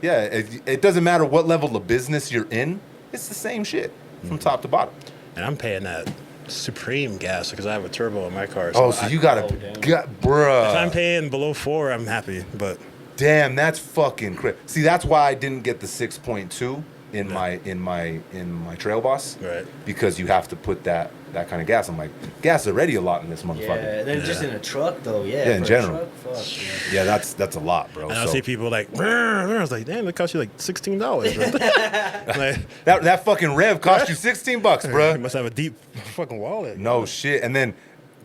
Yeah, it doesn't matter what level of business you're in. It's the same shit from top to bottom. And I'm paying that supreme gas because I have a turbo in my car. So you gotta, bruh. If I'm paying below 4, I'm happy. But damn, that's fucking crazy. See, that's why I didn't get the 6.2 in my Trail Boss. Right. Because you have to put that kind of gas. I'm like, gas is already a lot in this motherfucker. Yeah, then just in a truck though. Yeah. Yeah, in general. Truck, fuck, yeah, that's a lot, bro. And I see people like, I was like, damn, it cost you like $16. Like, that fucking rev cost you $16, bro. You must have a deep fucking wallet. No shit. And then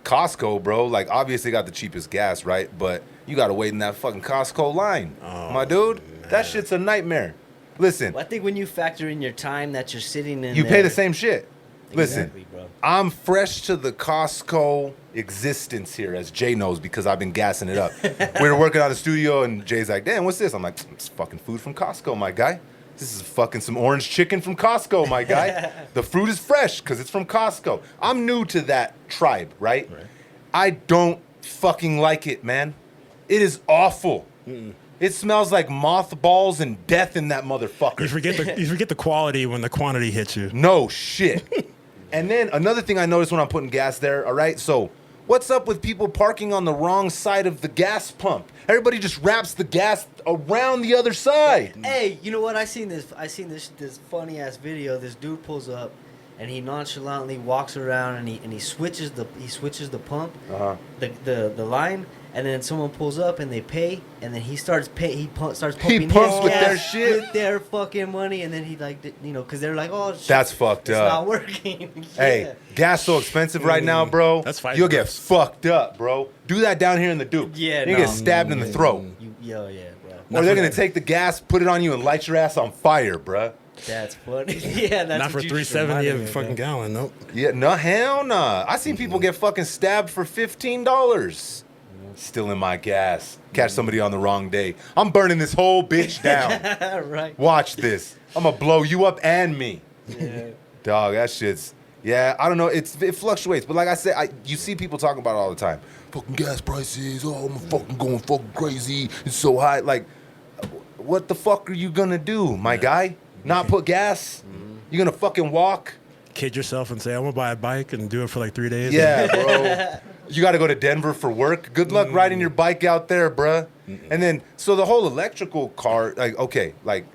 Costco, bro, like obviously got the cheapest gas, right? But you gotta wait in that fucking Costco line, my dude. Man. That shit's a nightmare. Listen, well, I think when you factor in your time that you're sitting in, you pay the same shit. Exactly, listen, bro. I'm fresh to the Costco existence here, as Jay knows, because I've been gassing it up. We were working on the studio, and Jay's like, damn, what's this? I'm like, it's fucking food from Costco, my guy. This is fucking some orange chicken from Costco, my guy. The fruit is fresh because it's from Costco. I'm new to that tribe, right? I don't fucking like it, man. It is awful. It smells like mothballs and death in that motherfucker. You forget the quality when the quantity hits you. No shit. And then another thing I noticed when I'm putting gas there, all right? So what's up with people parking on the wrong side of the gas pump? Everybody just wraps the gas around the other side. Hey, you know what? I seen this funny ass video. This dude pulls up and he nonchalantly walks around and he switches the pump, the line, and then someone pulls up and they pay, and then he starts pumping with their shit, with their fucking money, and then he like, you know, because they're like, oh shit, that's fucked up. It's not working. Yeah. Hey, gas so expensive right now, bro. That's fine. You'll get fucked up, bro. Do that down here in the Duke. Yeah, you get stabbed in the throat. Yeah, bro. Or they're gonna take the gas, put it on you, and light your ass on fire, bro. That's funny. Yeah, that's not for $3.70 a fucking gallon. Nope. Yeah, no, hell nah. I seen people get fucking stabbed for $15. Still in my gas. Catch somebody on the wrong day. I'm burning this whole bitch down. Right. Watch this. I'm gonna blow you up and me. Yeah. Dog, that shit's. Yeah, I don't know. It fluctuates, but like I said, you see people talking about it all the time. Fucking gas prices. Oh, I'm fucking going fucking crazy. It's so high. Like, what the fuck are you gonna do, my guy? Not put gas? You gonna fucking walk? Kid yourself and say, I'm gonna buy a bike and do it for like 3 days. Yeah, bro. You got to go to Denver for work. Good luck riding your bike out there, bruh. And then, so the whole electrical car, like, okay, like,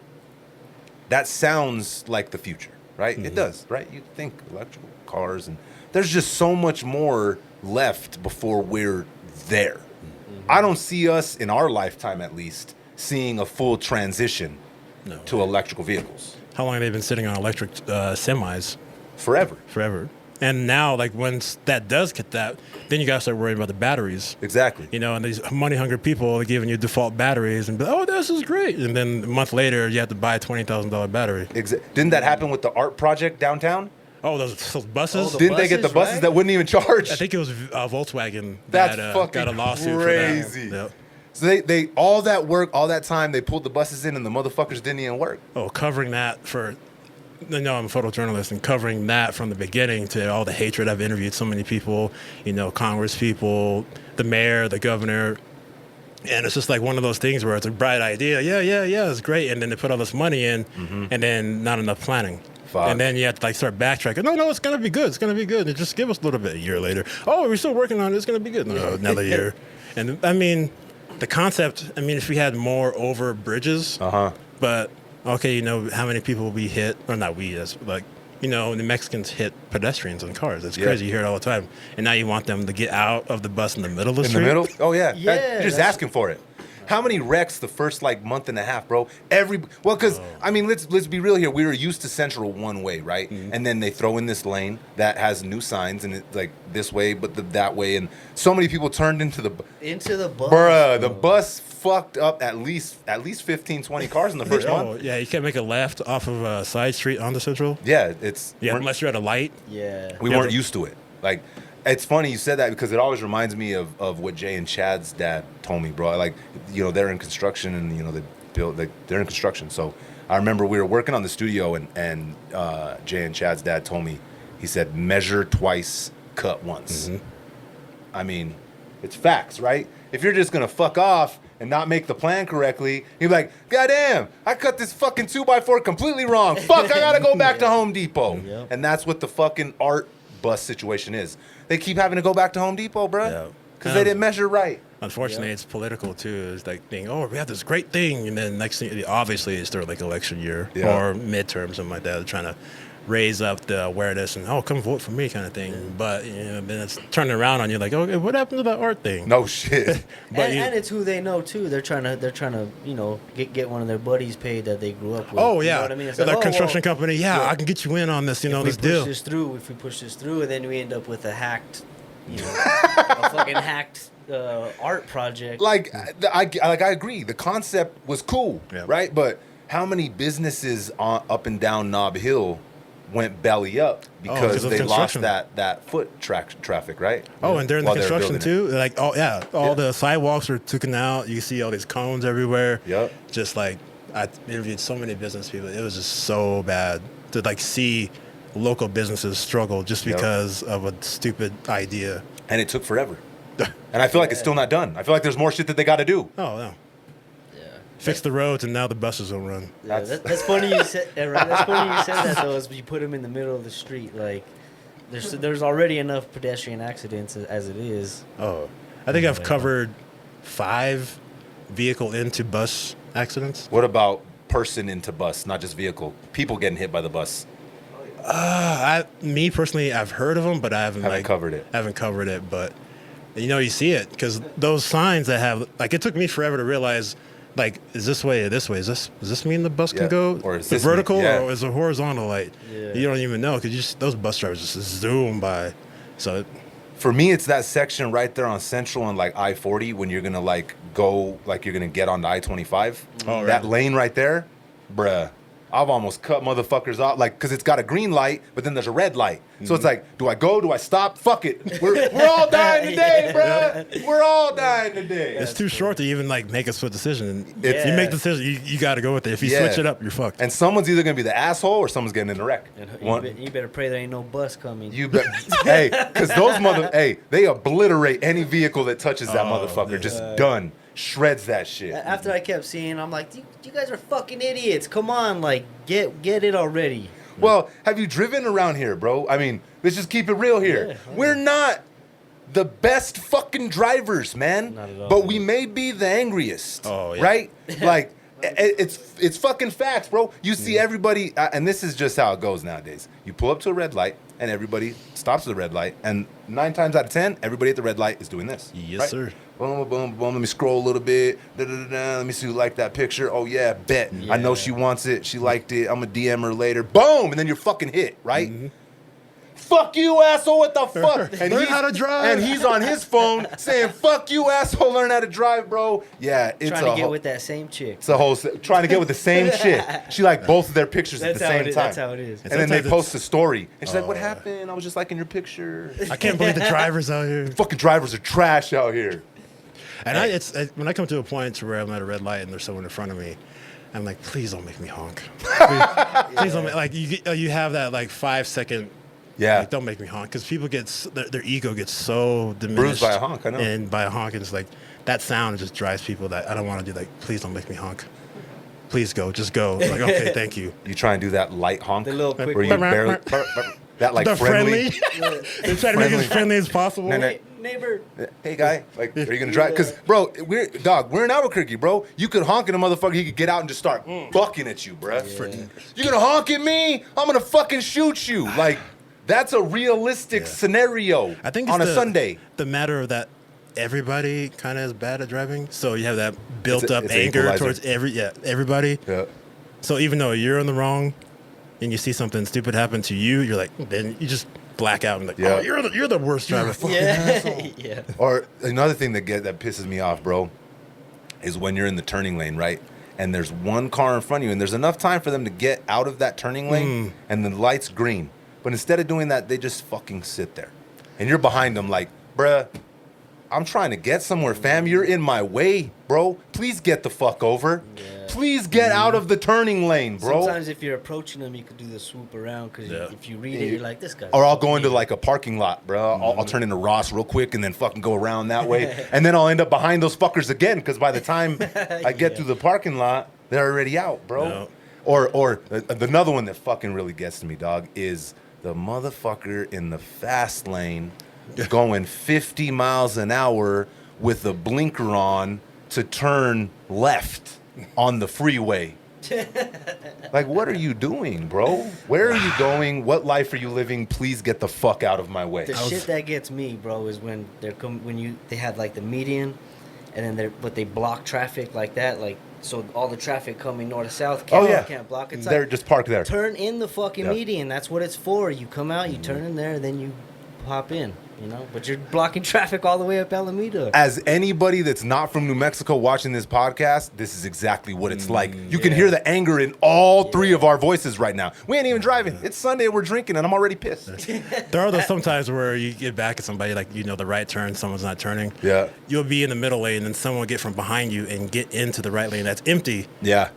that sounds like the future, right? It does, right? You think electrical cars, and there's just so much more left before we're there. I don't see us, in our lifetime at least, seeing a full transition to electrical vehicles. How long have they been sitting on electric semis? Forever. And now, like, once that does get that, then you got to start worrying about the batteries. Exactly. You know, and these money-hungry people are giving you default batteries and be like, oh, this is great. And then a month later, you have to buy a $20,000 battery. Didn't that happen with the art project downtown? Oh, those buses? Didn't they get the buses that wouldn't even charge? I think it was Volkswagen that fucking got a lawsuit crazy. for that. Yep. So they all that work, all that time, they pulled the buses in and the motherfuckers didn't even work. Oh, covering that for... No, I'm a photojournalist, and covering that from the beginning to all the hatred. I've interviewed so many people, you know, Congress people, the mayor, the governor, and it's just like one of those things where it's a bright idea. Yeah, it's great. And then they put all this money in, and then not enough planning. Fuck. And then you have to like start backtracking. No, it's going to be good. It's going to be good. And just give us a little bit a year later. Oh, we're still working on it. It's going to be good. No, another year. And I mean, the concept, I mean, if we had more over bridges, but... Okay, you know how many people we hit, or not we, as like, you know, the Mexicans hit pedestrians and cars. It's crazy. You hear it all the time. And now you want them to get out of the bus in the middle of the street. In the middle? Oh, yeah. You're just asking for it. How many wrecks the first, like, month and a half, bro? Because, I mean, let's be real here. We were used to Central one way, right? And then they throw in this lane that has new signs, and it's, like, this way, but that way. And so many people turned into the bus. Bruh, the bus fucked up at least 15, 20 cars in the first month. Yeah, you can't make a left off of a side street onto Central. Yeah, unless you're at a light. Yeah. We weren't used to it. Like, it's funny you said that because it always reminds me of what Jay and Chad's dad told me, bro. Like, you know, they're in construction and, you know, they're in construction. So I remember we were working on the studio and Jay and Chad's dad told me, he said, measure twice, cut once. I mean, it's facts, right? If you're just going to fuck off and not make the plan correctly, you're like, goddamn, I cut this fucking 2x4 completely wrong. Fuck, I gotta go back to Home Depot. Yep. And that's what the fucking art bus situation is. They keep having to go back to Home Depot, bruh. Yeah. Because they didn't measure right. Unfortunately, it's political too. It's like being, oh, we have this great thing, and then next thing, obviously, it's their like election year or midterm, something like that. They're trying to raise up the awareness and come vote for me kind of thing. But then it's turning around on you like, okay, what happened to that art thing? No shit. But and it's who they know too. They're trying to get one of their buddies paid that they grew up with. Oh You yeah, know what I mean? It's that like, construction company. Yeah, I can get you in on this. if This we deal. if we push this through, and then we end up with a hacked, a fucking hacked art project. I agree. The concept was cool, Yeah. right? But how many businesses up and down Nob Hill went belly up because of they lost construction. that foot traffic, right? Oh, and during the While they were construction building too, like all the sidewalks were taken out. You see all these cones everywhere. Yep. Just like I interviewed so many business people. It was just so bad to like see local businesses struggle just Yep. because of a stupid idea. And it took forever. And I feel like it's still not done. I feel like there's more shit that they got to do. Oh no. Yeah. Fix the roads and now the buses will run. Yeah, that's funny you said. Right? That's funny you said that though. Is you put them in the middle of the street, like there's already enough pedestrian accidents as it is. Oh, I think I've covered 5 vehicle into bus accidents. What about person into bus, not just vehicle? People getting hit by the bus. Me personally, I've heard of them, but I haven't Covered it. Haven't covered it, but you see it because those signs that have like it took me forever to realize like is this way or this way? Does this mean the bus Yeah. can go Or is the this vertical yeah. or is it horizontal light? Yeah. You don't even know because those bus drivers just zoom by. So For me, it's that section right there on Central and like I-40 when you're gonna like go like you're gonna get on the I-25. Oh, that right. lane right there, bruh. I've almost cut motherfuckers off, like, because it's got a green light, but then there's a red light. So it's like, do I go? Do I stop? Fuck it. We're all dying today, bruh. We're all dying today. it's too short to even like make a split decision. It's- If you make the decision, you got to go with it. If you Yeah. switch it up, you're fucked. And someone's either gonna be the asshole or someone's getting in a wreck. And you better pray there ain't no bus coming. You bet. Hey, because they obliterate any vehicle that touches that motherfucker. Just done. Shreds that shit. After I kept seeing, I'm like, you guys are fucking idiots. Come on, like get it already. Well, have you driven around here, bro? I mean, let's just keep it real here. Yeah. We're not the best fucking drivers, man. Not at all. But we may be the angriest. Oh, yeah. Right? Like, it's fucking facts, bro. You see everybody, and this is just how it goes nowadays. You pull up to a red light, and everybody stops at the red light, and 9 times out of 10, everybody at the red light is doing this. Yes, right? sir. Boom, boom, boom. Let me scroll a little bit. Let me see who liked that picture. Oh, yeah, bet. I know she wants it. She liked it. I'm going to DM her later. Boom! And then you're fucking hit, right? Mm-hmm. Fuck you, asshole. What the fuck? And Learn he's- how to drive. And he's on his phone saying, fuck you, asshole. Learn how to drive, bro. Yeah, it's Trying a to get whole... with that same chick. It's a whole... Trying to get with the same shit. She liked both of their pictures at That's the how same it is. time. That's how it is. And then they Sometimes post a story. And she's like, what happened? I was just liking your picture. I can't believe the drivers out here. Fucking drivers are trash out here. And when I come to a point to where I'm at a red light and there's someone in front of me, I'm like, please don't make me honk. Please don't like you have that like 5-second. Yeah. Like, don't make me honk because people their ego gets so diminished. Bruised by a honk, I know. And by a honk, and it's like that sound just drives people that I don't want to do. Like, please don't make me honk. Please go, just go. Like, okay, thank you. You try and do that light honk The little quick where you one. barely that like the friendly. They try to make it as friendly as possible. No, no. Hey, neighbor. Hey guy, like, are you gonna drive? Because bro, we're in Albuquerque, bro. You could honk at a motherfucker. He could get out and just start bucking at you, bro. You gonna honk at me? I'm gonna fucking shoot you. Like, that's a realistic scenario. I think on it's a Sunday. the matter of that everybody kind of is bad at driving, so you have that built up it's an anger equalizer. towards everybody. Yeah. So even though you're in the wrong, and you see something stupid happen to you, you're like, then you just black out and like, Yeah. oh, you're the worst driver. Yeah. Yeah. Or another thing that pisses me off, bro, is when you're in the turning lane, right? And there's one car in front of you, and there's enough time for them to get out of that turning lane, and the light's green. But instead of doing that, they just fucking sit there. And you're behind them like, bruh, I'm trying to get somewhere, fam. You're in my way, bro. Please get the fuck over. Yeah. Please get out of the turning lane, bro. Sometimes if you're approaching them, you could do the swoop around because if you read it, you're like, this guy. Or I'll go into like a parking lot, bro. I'll turn into Ross real quick and then fucking go around that way. And then I'll end up behind those fuckers again because by the time I get through the parking lot, they're already out, bro. No. Or another one that fucking really gets to me, dog, is the motherfucker in the fast lane going 50 miles an hour with a blinker on to turn left on the freeway. Like, what are you doing, bro? Where are you going? What life are you living? Please get the fuck out of my way. The shit that gets me, bro, is when they have like the median, and then they block traffic like that, like so all the traffic coming north to south can't block it. They're just parked there. Turn in the fucking median. That's what it's for. You come out, you turn in there, and then you pop in. You know, but you're blocking traffic all the way up Alameda. As anybody that's not from New Mexico watching this podcast, this is exactly what it's like. You can hear the anger in all three of our voices right now. We ain't even driving. It's Sunday, we're drinking, and I'm already pissed. There are those sometimes where you get back at somebody, like, you know, the right turn, someone's not turning. Yeah. You'll be in the middle lane, and someone will get from behind you and get into the right lane that's empty,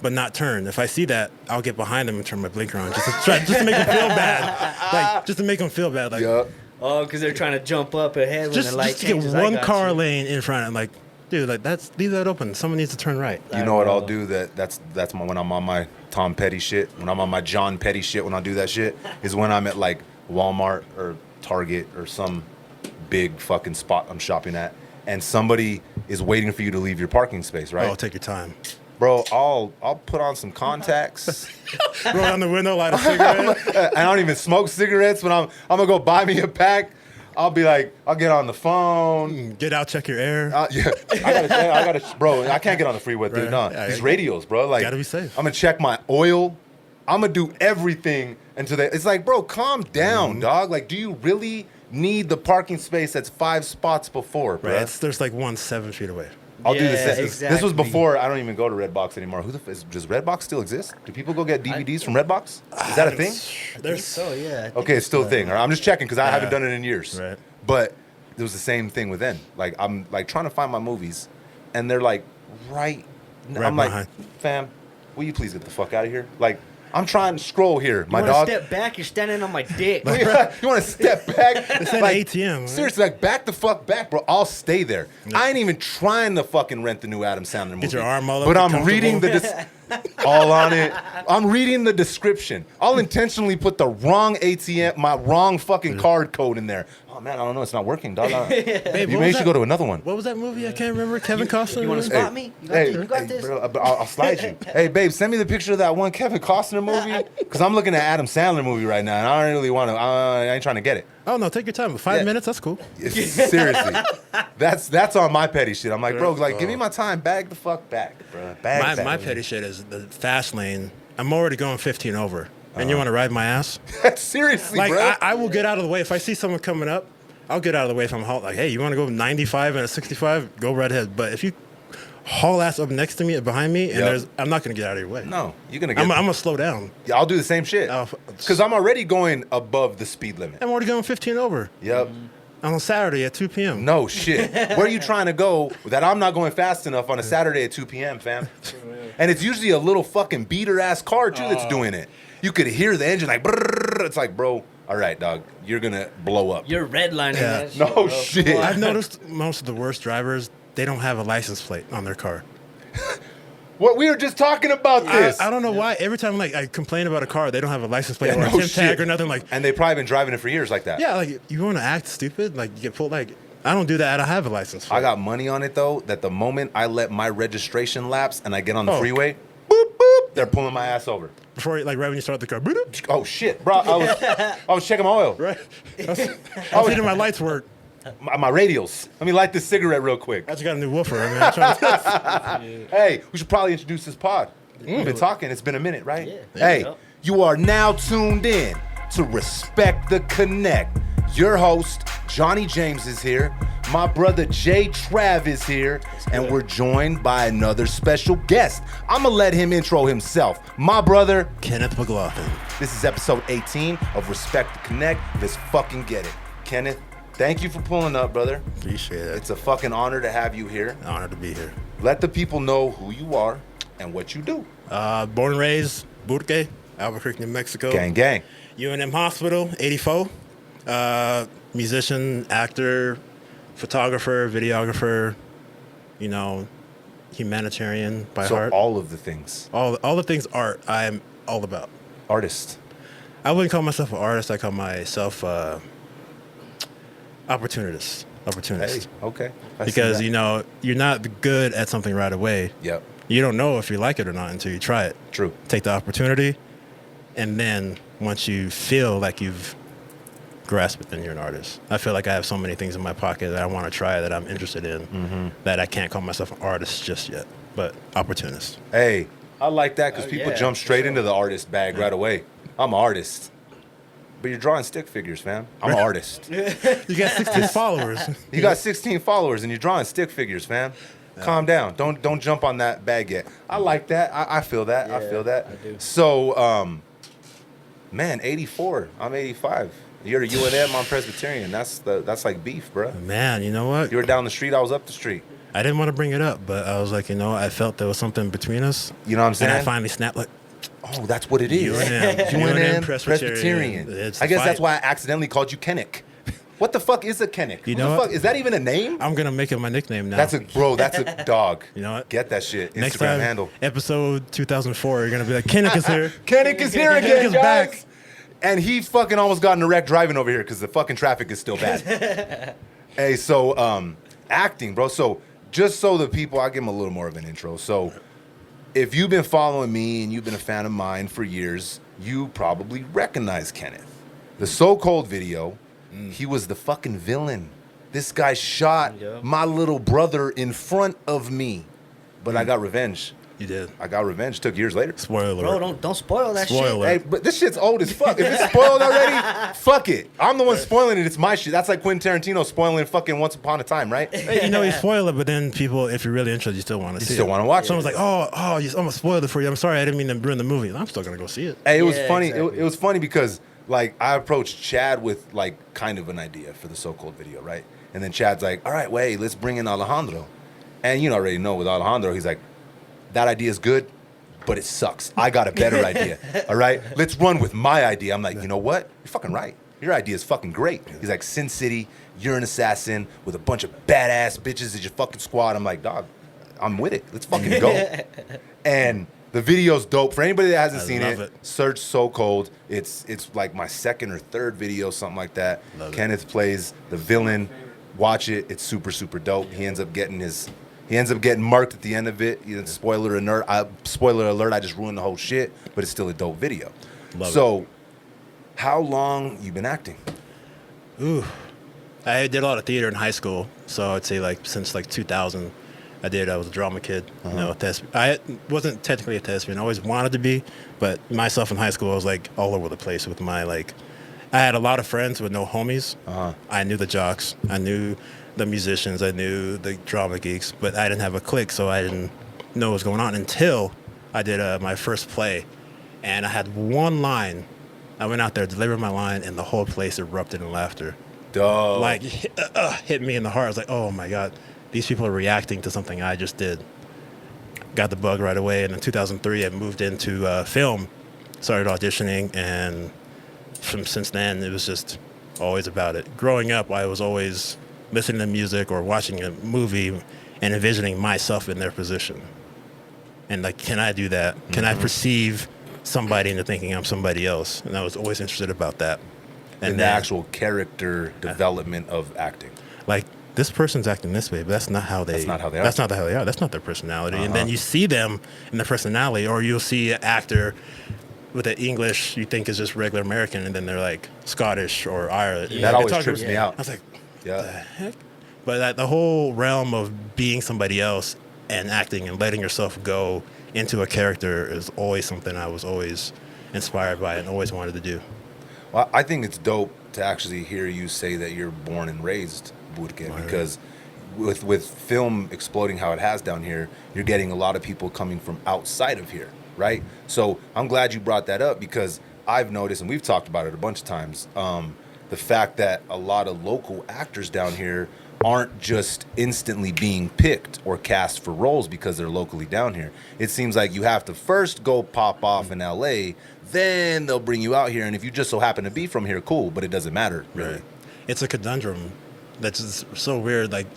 but not turn. If I see that, I'll get behind them and turn my blinker on just to make them feel bad. Like, just to make them feel bad. Like, oh, because they're trying to jump up ahead when the light just to get changes. one car lane in front. I'm like, dude, like leave that open. Someone needs to turn right. You know what I'll do? That's when I'm on my Tom Petty shit. When I'm on my John Petty shit. When I do that shit is when I'm at like Walmart or Target or some big fucking spot I'm shopping at, and somebody is waiting for you to leave your parking space. Right? Oh, take your time. Bro, I'll put on some contacts. Roll down the window, light a cigarette. I don't even smoke cigarettes. When I'm gonna go buy me a pack, I'll be like, I'll get on the phone. Get out, check your air. I gotta, bro. I can't get on the freeway, dude. No, these radios, bro. Like, gotta be safe. I'm gonna check my oil. I'm gonna do everything until they. It's like, bro, calm down, dog. Like, do you really need the parking space that's 5 spots before, bro? Right, there's like one 7 feet away. I'll do this. Exactly. This was before. I don't even go to Redbox anymore. Does Redbox still exist? Do people go get DVDs from Redbox? Is that a thing? There's so Okay, it's still a thing. All right, I'm just checking because I haven't done it in years. Right. But it was the same thing with then. Like, I'm like trying to find my movies, and they're like right. I'm behind. like, fam, will you please get the fuck out of here? Like, I'm trying to scroll here, my you dog. Step back. You're standing on my dick. You want to step back? It's at Like, ATM. Right? Seriously, like, back the fuck back, bro. I'll stay there. I ain't even trying to fucking rent the new Adam Sandler movie. Get your arm all up. But get I'm reading all on it. I'm reading the description. I'll intentionally put the wrong ATM, my wrong fucking card code in there. Oh man, I don't know. It's not working, dog. Babe, You may should go to another one. What was that movie? I can't remember. Kevin Costner. You want to spot me? You got this. Bro, I'll slide you. Hey, babe, send me the picture of that one Kevin Costner movie. Because I'm looking at Adam Sandler movie right now, and I don't really want to. I ain't trying to get it. Oh no, take your time. 5 minutes, that's cool. Seriously, that's on my petty shit. I'm like, bro, like, give me my time. Bag the fuck back, bro. My petty shit is the fast lane. I'm already going 15 over, and you want to ride my ass? Seriously, Like, bro. I will get out of the way if I see someone coming up. I'll get out of the way if I'm like, hey, you want to go 95 and a 65? Go right ahead. But if you haul ass up next to me, behind me, and I'm not gonna get out of your way. No, you're gonna get. I'm gonna slow down. Yeah, I'll do the same shit. Because I'm already going above the speed limit. I'm already going 15 over. Yep. On Saturday at 2 p.m. No shit. Where are you trying to go that I'm not going fast enough on a Saturday at 2 p.m., fam? And it's usually a little fucking beater ass car too that's doing it. You could hear the engine like, brrr. It's like, bro, all right, dog, you're gonna blow up. You're redlining that shit. No bro. shit. I've noticed most of the worst drivers, they don't have a license plate on their car. What, we were just talking about this. I don't know why. Every time I complain about a car, they don't have a license plate or a no tip tag shit. or nothing. Like, And they've probably been driving it for years like that. yeah, like, you want to act stupid? Like, you get pulled. Like, I don't do that. I don't have a license plate. I got money on it though, that the moment I let my registration lapse and I get on the freeway, boop, boop, they're pulling my ass over. Before, like, right when you start the car, boop, Oh shit, bro. I was checking my oil. right? I was hitting my lights work. My radials. Let me light this cigarette real quick. I just got a new woofer. I mean, I'm trying to Hey, we should probably introduce this pod. We've been talking. It's been a minute, right? Yeah. Hey, Yeah. you are now tuned in to Respect the Connect. Your host, Johnny James, is here. My brother, Jay Trav, is here. And we're joined by another special guest. I'm going to let him intro himself. My brother, Kenneth McLaughlin. this is episode 18 of Respect the Connect. Let's fucking get it. Kenneth, thank you for pulling up, brother. Appreciate it. It's a fucking honor to have you here. An honor to be here. Let the people know who you are, and what you do. Born and raised, Burque, Albuquerque, New Mexico. Gang, gang. UNM Hospital, 84. Musician, actor, photographer, videographer, humanitarian by heart. All of the things. All the things art I'm all about. Artist. I wouldn't call myself an artist. I call myself opportunist. Hey, okay. Because, you're not good at something right away. Yep. You don't know if you like it or not until you try it. True. Take the opportunity, and then once you feel like you've grasped it, then you're an artist. I feel like I have so many things in my pocket that I want to try, that I'm interested in, that I can't call myself an artist just yet, but opportunist. Hey, I like that because people jump straight into the artist bag right away. I'm an artist. But you're drawing stick figures, fam. I'm an artist. You got 16 followers. You got 16 followers and you're drawing stick figures, fam. Calm down. Don't jump on that bag yet. I like that. I feel that. I feel that. I do. So, man, 84. I'm 85. You're a UNM. I'm Presbyterian. That's like beef, bro. Man, you know what? You were down the street. I was up the street. I didn't want to bring it up, but I was like, I felt there was something between us. You know what I'm saying? And I finally snapped like, oh, that's what it is. UNM Presbyterian. It's I guess fight. that's why I accidentally called you Kenneth. What the fuck is a Kenneth? You know what the what? fuck? Is that even a name? I'm going to make it my nickname now. That's a dog. You know what? Get that shit. Next Instagram time, handle. episode 2004, you're going to be like, Kenneth is here. Kenneth is here again, Kenneth is guys. back. And he fucking almost got in a wreck driving over here because the fucking traffic is still bad. Hey, so acting, bro. So just so the people, I'll give them a little more of an intro. So if you've been following me and you've been a fan of mine for years, you probably recognize Kenneth. The So Cold video, he was the fucking villain. This guy shot my little brother in front of me. But I got revenge. You did. I got revenge. Took years later. Spoiler alert. Bro, don't spoil that Spoiler shit. alert. Hey, but this shit's old as fuck. If it's spoiled already, fuck it. I'm the one spoiling it. It's my shit. That's like Quentin Tarantino spoiling fucking Once Upon a Time, right? Hey, you spoil it, but then people, if you're really interested, you still want to see it. still want to watch it. Someone's like, I'm going to spoil it for you. I'm sorry, I didn't mean to ruin the movie. I'm still going to go see it. Hey, it was Yeah, funny. exactly. It was funny because like I approached Chad with like kind of an idea for the So Cold video, right? And then Chad's like, all right, wait, let's bring in Alejandro. And you already know with Alejandro, he's like, that idea is good, but it sucks. I got a better idea. All right, let's run with my idea. I'm like, you know what? You're fucking right. Your idea is fucking great. He's like, Sin City, you're an assassin with a bunch of badass bitches as your fucking squad. I'm like, dog, I'm with it. Let's fucking go. And the video's dope. For anybody that hasn't seen love it, it. search So Cold. It's like my second or third video, something like that. Love it. Kenneth plays the villain. Watch it. It's super, super dope. He ends up getting marked at the end of it. Spoiler alert! I just ruined the whole shit, but it's still a dope video. Love How long you been acting? Ooh. I did a lot of theater in high school, so I'd say like since like 2000. I was a drama kid. I wasn't technically a thespian. I always wanted to be, but myself in high school, I was like all over the place with my like. I had a lot of friends with no homies. I knew the jocks. I knew the musicians. I knew the drama geeks, but I didn't have a clique, so I didn't know what was going on until I did my first play, and I had one line. I went out there, delivered my line, and the whole place erupted in laughter. Dope. Like hit me in the heart. I was like, oh my God, these people are reacting to something I just did. Got the bug right away, and in 2003, I moved into film, started auditioning, and since then, it was just always about it. Growing up, I was always listening to music or watching a movie and envisioning myself in their position. And like, can I do that? Can I perceive somebody into thinking I'm somebody else? And I was always interested about that. And the actual character development of acting. Like, this person's acting this way, but that's not how they. That's not how they are. That's not how they are. That's not their personality. And then you see them in their personality, or you'll see an actor with an English you think is just regular American, and then they're like Scottish or Irish. That always trips me out. I was like, Yeah. what the heck? But the whole realm of being somebody else and acting and letting yourself go into a character is always something I was always inspired by and always wanted to do. Well, I think it's dope to actually hear you say that you're born and raised Burque, because with film exploding how it has down here, you're getting a lot of people coming from outside of here, right? So I'm glad you brought that up, because I've noticed, and we've talked about it a bunch of times, the fact that a lot of local actors down here aren't just instantly being picked or cast for roles because they're locally down here. It seems like you have to first go pop off in LA, then they'll bring you out here, and if you just so happen to be from here, cool, but it doesn't matter, really. Right. It's a conundrum that's just so weird. Like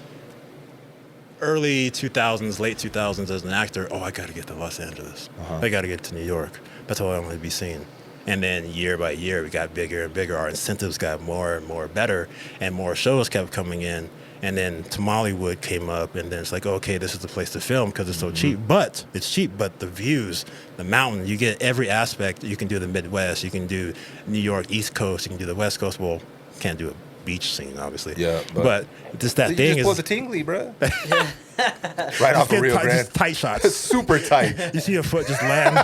early 2000s, late 2000s, as an actor, oh, I got to get to Los Angeles. I got to get to New York. That's all I want to be seen. And then year by year, we got bigger and bigger. Our incentives got more and more better, and more shows kept coming in. And then Tamalewood came up, and then it's like, okay, this is the place to film because it's so cheap. But it's cheap, but the views, the mountain, you get every aspect. You can do the Midwest, you can do New York, East Coast, you can do the West Coast. Well, can't do a beach scene, obviously. Yeah, but just that you thing just is pull the tingly, bro. Right off the Rio Grande. just tight shots. Super tight. You see a foot just land,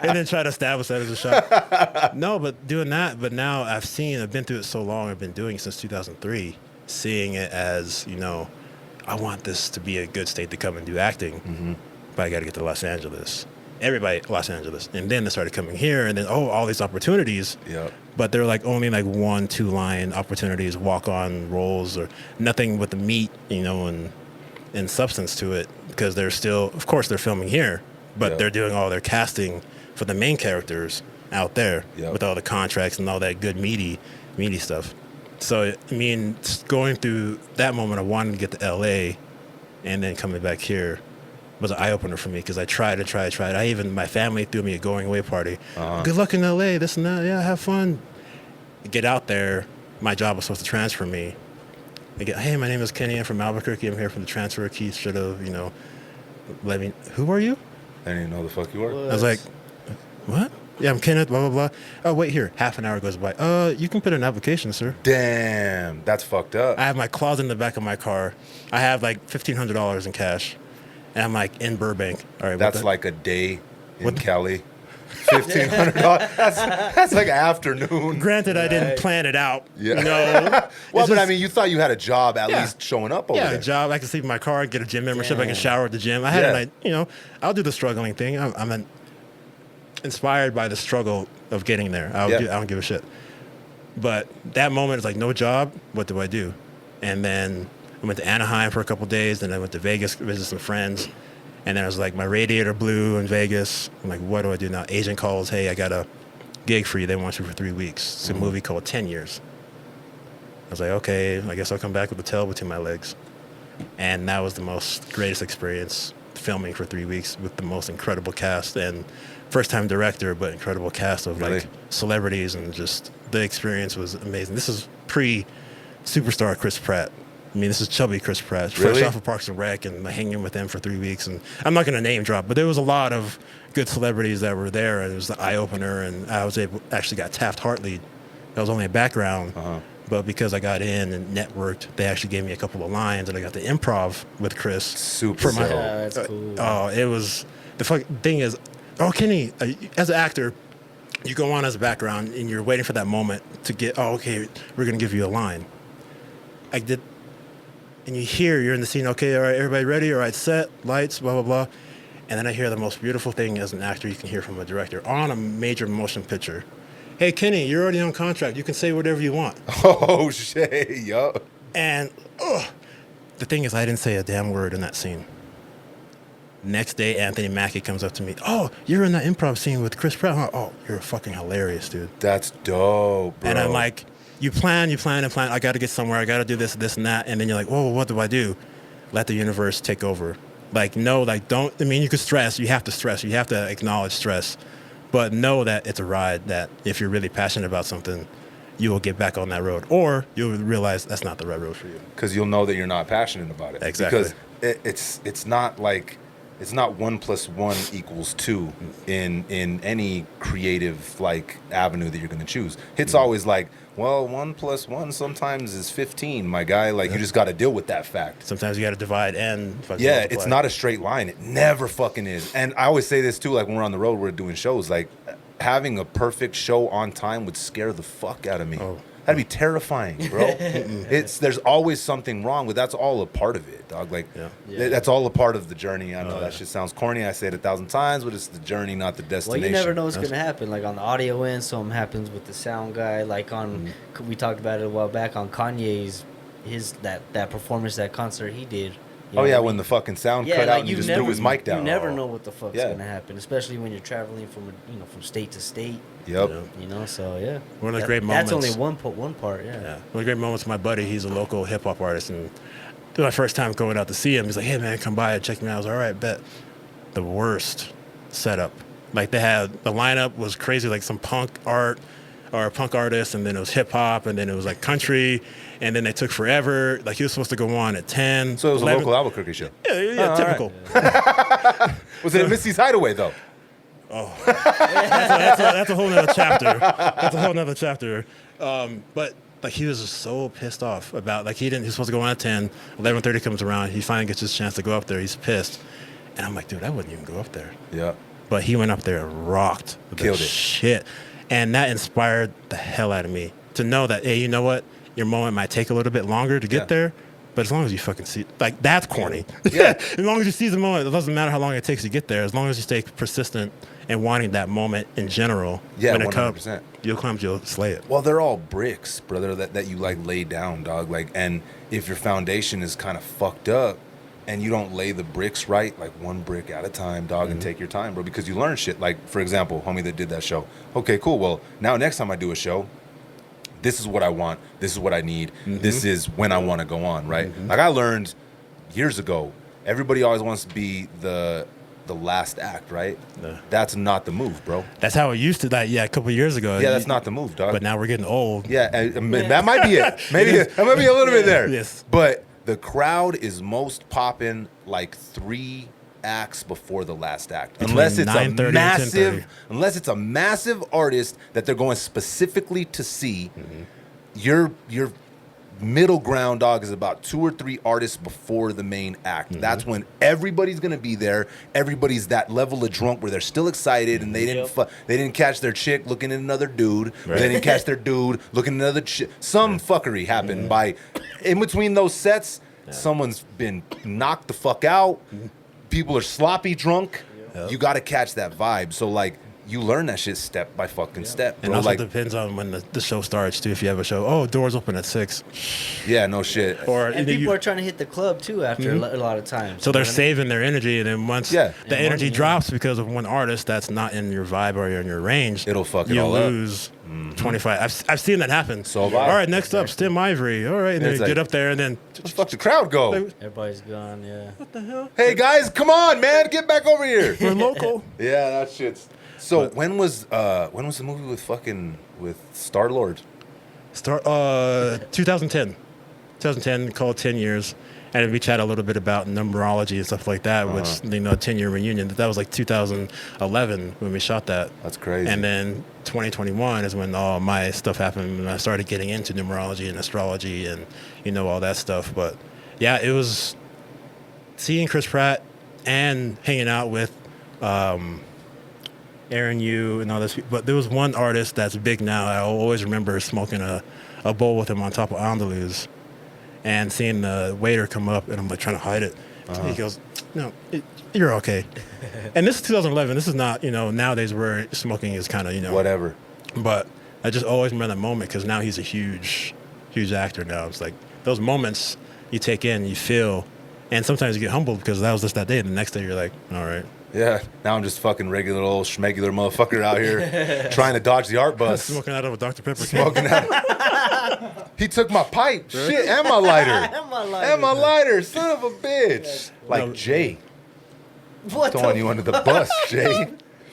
and then try to establish that as a shot. No, but doing that. But now I've been through it so long. I've been doing it since 2003, seeing it as, I want this to be a good state to come and do acting, but I got to get to Los Angeles. Everybody, Los Angeles, and then they started coming here, and then all these opportunities. Yep. But they're like only like 1-2 line opportunities, walk-on roles, or nothing with the meat, and substance to it, because they're still, of course, they're filming here, but they're doing all their casting for the main characters out there with all the contracts and all that good meaty stuff. So going through that moment of wanting to get to LA, and then coming back here was an eye opener for me, because I tried. My family threw me a going away party. Good luck in LA, this and that. Yeah, have fun. Get out there. My job was supposed to transfer me. Hey, my name is Kenny. I'm from Albuquerque. I'm here from the transfer. Keith should have, let me. Who are you? I didn't even know the fuck you were. I was like, what? Yeah, I'm Kenneth. Blah blah blah. Oh, wait here. Half an hour goes by. You can put in an application, sir. Damn, that's fucked up. I have my closet in the back of my car. I have like $1,500 in cash. And I'm like in Burbank. All right, that's like a day in Cali. $1,500. That's like afternoon. Granted, I didn't plan it out. Yeah. Well, but just, you thought you had a job at least showing up over there. Yeah, a job. I can sleep in my car, get a gym membership. I can shower at the gym. I had I'll do the struggling thing. I'm inspired by the struggle of getting there. I don't give a shit. But that moment is like, no job. What do I do? And then I went to Anaheim for a couple days, then I went to Vegas, visit some friends, and then I was like, my radiator blew in Vegas. I'm like, what do I do now? Agent calls, hey, I got a gig for you. They want you for 3 weeks. It's a movie called 10 Years. I was like, okay, I guess I'll come back with the tail between my legs. And that was the greatest experience, filming for 3 weeks with the most incredible cast, and first-time director, but incredible cast of like celebrities, and just the experience was amazing. This is pre-superstar Chris Pratt. This is chubby Chris Pratt, fresh off of Parks and Rec, and hanging with them for 3 weeks. And I'm not going to name drop, but there was a lot of good celebrities that were there, and it was the eye opener. And I was actually got Taft-Hartley. That was only a background, but because I got in and networked, they actually gave me a couple of lines, and I got the improv with Chris. Super. That's cool. It was the fucking thing is, Kenny, as an actor, you go on as a background, and you're waiting for that moment to get. Okay, we're going to give you a line. I did. And you're in the scene, okay, all right, everybody ready? All right, set, lights, blah, blah, blah. And then I hear the most beautiful thing as an actor you can hear from a director on a major motion picture. Hey, Kenny, you're already on contract. You can say whatever you want. Oh, shit, yo. And the thing is, I didn't say a damn word in that scene. Next day, Anthony Mackie comes up to me. Oh, you're in that improv scene with Chris Pratt. Oh, you're fucking hilarious, dude. That's dope, bro. And I'm like, you plan. I got to get somewhere. I got to do this, and that. And then you're like, whoa, what do I do? Let the universe take over. Like, no, like, don't. You could stress. You have to stress. You have to acknowledge stress. But know that it's a ride, that if you're really passionate about something, you will get back on that road. Or you'll realize that's not the right road for you. Because you'll know that you're not passionate about it. Exactly. Because it's not like, it's not 1 + 1 = 2 in any creative like avenue that you're going to choose. It's always like, well, 1 + 1 sometimes is 15, my guy. Like, you just got to deal with that fact. Sometimes you got to divide and fucking multiply. multiply. It's not a straight line. It never fucking is. And I always say this too, like when we're on the road, we're doing shows, like having a perfect show on time would scare the fuck out of me. That'd be terrifying, bro. There's always something wrong, but that's all a part of it, dog. Like, that's all a part of the journey. I know that shit sounds corny. I say it 1,000 times, but it's the journey, not the destination. Well, you never know what's going to happen. Like on the audio end, something happens with the sound guy. Like we talked about it a while back on Kanye's that performance, that concert he did. Oh yeah, when the fucking sound cut out and he just threw his mic down. You never know what the fuck's gonna happen, especially when you're traveling from from state to state. Yep. So yeah. One of the great moments. That's only one part. Yeah. One of the great moments. My buddy, he's a local hip hop artist, and it was my first time going out to see him. He's like, "Hey man, come by and check me out." I was all right, bet. The worst setup. Like the lineup was crazy, like some punk art or a punk artist, and then it was hip hop, and then it was like country, and then they took forever. Like he was supposed to go on at 10. So it was 11. A local Albuquerque show. Yeah, typical. Right. Was it a Missy's Hideaway though? Oh, that's a whole nother chapter. That's a whole nother chapter. But like he was just so pissed off about he was supposed to go on at 10. 11:30 comes around. He finally gets his chance to go up there. He's pissed, and I'm like, dude, I wouldn't even go up there. Yeah. But he went up there and rocked Killed it. Shit. And that inspired the hell out of me to know that, hey, you know what? Your moment might take a little bit longer to get there, but as long as you fucking see, that's corny. Yeah. As long as you seize the moment, it doesn't matter how long it takes to get there. As long as you stay persistent and wanting that moment in general, when it 100%. comes, you'll slay it. Well, they're all bricks, brother, that you lay down, dog. And if your foundation is kind of fucked up, and you don't lay the bricks right, like one brick at a time, dog, and take your time, bro, because you learn shit. Like, for example, homie that did that show. Okay, cool. Well, now next time I do a show, this is what I want. This is what I need. This is when I want to go on, right? Like I learned years ago, everybody always wants to be the last act, right? Yeah. That's not the move, bro. That's how it used to. A couple of years ago. Yeah, that's not the move, dog. But now we're getting old. Yeah, that might be it. Maybe that might be a little bit there. Yes. But the crowd is most popping like 3 acts before the last act, unless it's a massive artist that they're going specifically to see. Your middle ground, dog, is about 2 or 3 artists before the main act. That's when everybody's gonna be there. Everybody's that level of drunk where they're still excited and they didn't catch their chick looking at another dude. Right. Or they didn't catch their dude looking at another chick. Some fuckery happened by in between those sets. Someone's been knocked the fuck out. People are sloppy drunk. You got to catch that vibe. So you learn that shit step by fucking step. Bro. And also depends on when the show starts too. If you have a show, doors open at 6. Yeah, no shit. And people are trying to hit the club too after a lot of times. So they're saving their energy, and then once the energy drops because of one artist that's not in your vibe or in your range, it'll fuck it all up. You lose 25. I've seen that happen. So all right, next up, Tim Ivory. All right, and then get up there, and then where the fuck the crowd go? Everybody's gone. Yeah. What the hell? Hey guys, come on, man, get back over here. We're local. Yeah, that shit's. So when was the movie with Star-Lord? 2010. 2010, called 10 years. And we chat a little bit about numerology and stuff like that, which, 10-year reunion. That was 2011 when we shot that. That's crazy. And then 2021 is when all my stuff happened, and I started getting into numerology and astrology and, all that stuff. But, yeah, it was seeing Chris Pratt and hanging out with Aaron Yu and all this. But there was one artist that's big now. I always remember smoking a bowl with him on top of Andalus and seeing the waiter come up, and I'm trying to hide it. He goes, "No, you're okay." And this is 2011. This is not, nowadays where smoking is kind of, whatever. But I just always remember that moment because now he's a huge actor now. It's those moments you take in, you feel, and sometimes you get humbled because that was just that day. And the next day you're like, all right. Yeah, now I'm just fucking regular old schmegular motherfucker out here trying to dodge the art bus. Smoking out of a Dr. Pepper. Smoking out. He took my pipe, shit, and my lighter. and my lighter, son of a bitch. Jay. What throwing you under the bus, Jay.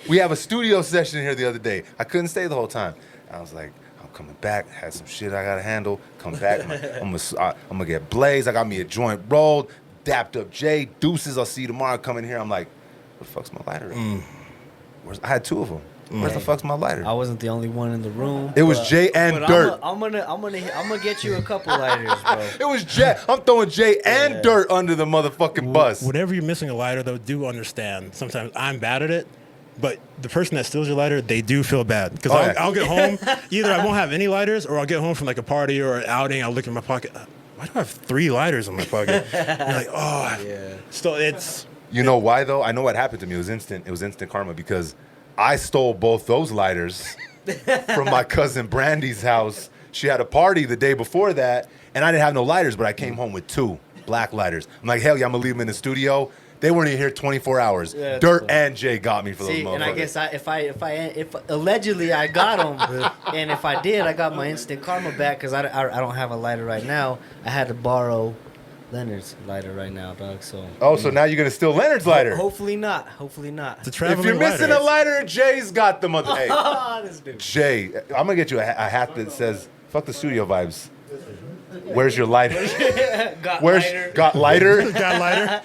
We have a studio session here the other day. I couldn't stay the whole time. I was like, I'm coming back. Had some shit I gotta handle. Come back. I'm gonna get blazed. I got me a joint rolled. Dapped up Jay. Deuces. I'll see you tomorrow. Come in here. I'm like, where the fuck's my lighter? I had 2 of them. Where the fuck's my lighter? I wasn't the only one in the room. It was Jay and Dirt. I'm gonna get you a couple lighters, bro. It was Jay. I'm throwing Jay and Dirt under the motherfucking bus. Whenever you're missing a lighter, though, do understand. Sometimes I'm bad at it, but the person that steals your lighter, they do feel bad because I'll get home. Either I won't have any lighters, or I'll get home from a party or an outing. I'll look in my pocket. Why do I have 3 lighters in my pocket? You're like, yeah. So it's. You know why though? I know what happened to me. It was instant karma because I stole both those lighters from my cousin Brandy's house she had a party the day before that, and I didn't have no lighters, but I came home with 2 black lighters. I'm like, hell yeah, I'm gonna leave them in the studio. They weren't even here 24 hours. Yeah, Dirt and Jay got me for those motherfuckers. And I guess if allegedly I got them, and if I did, I got my instant karma back because I don't have a lighter right now. I had to borrow Leonard's lighter right now, dog. So. So now you're gonna steal Leonard's lighter? Hopefully not. Hopefully not. If you're missing a lighter, Jay's got the mother. Hey, this dude. Jay, I'm gonna get you a hat that says "Fuck the studio vibes." Where's your lighter? Got lighter. Got lighter? Got lighter.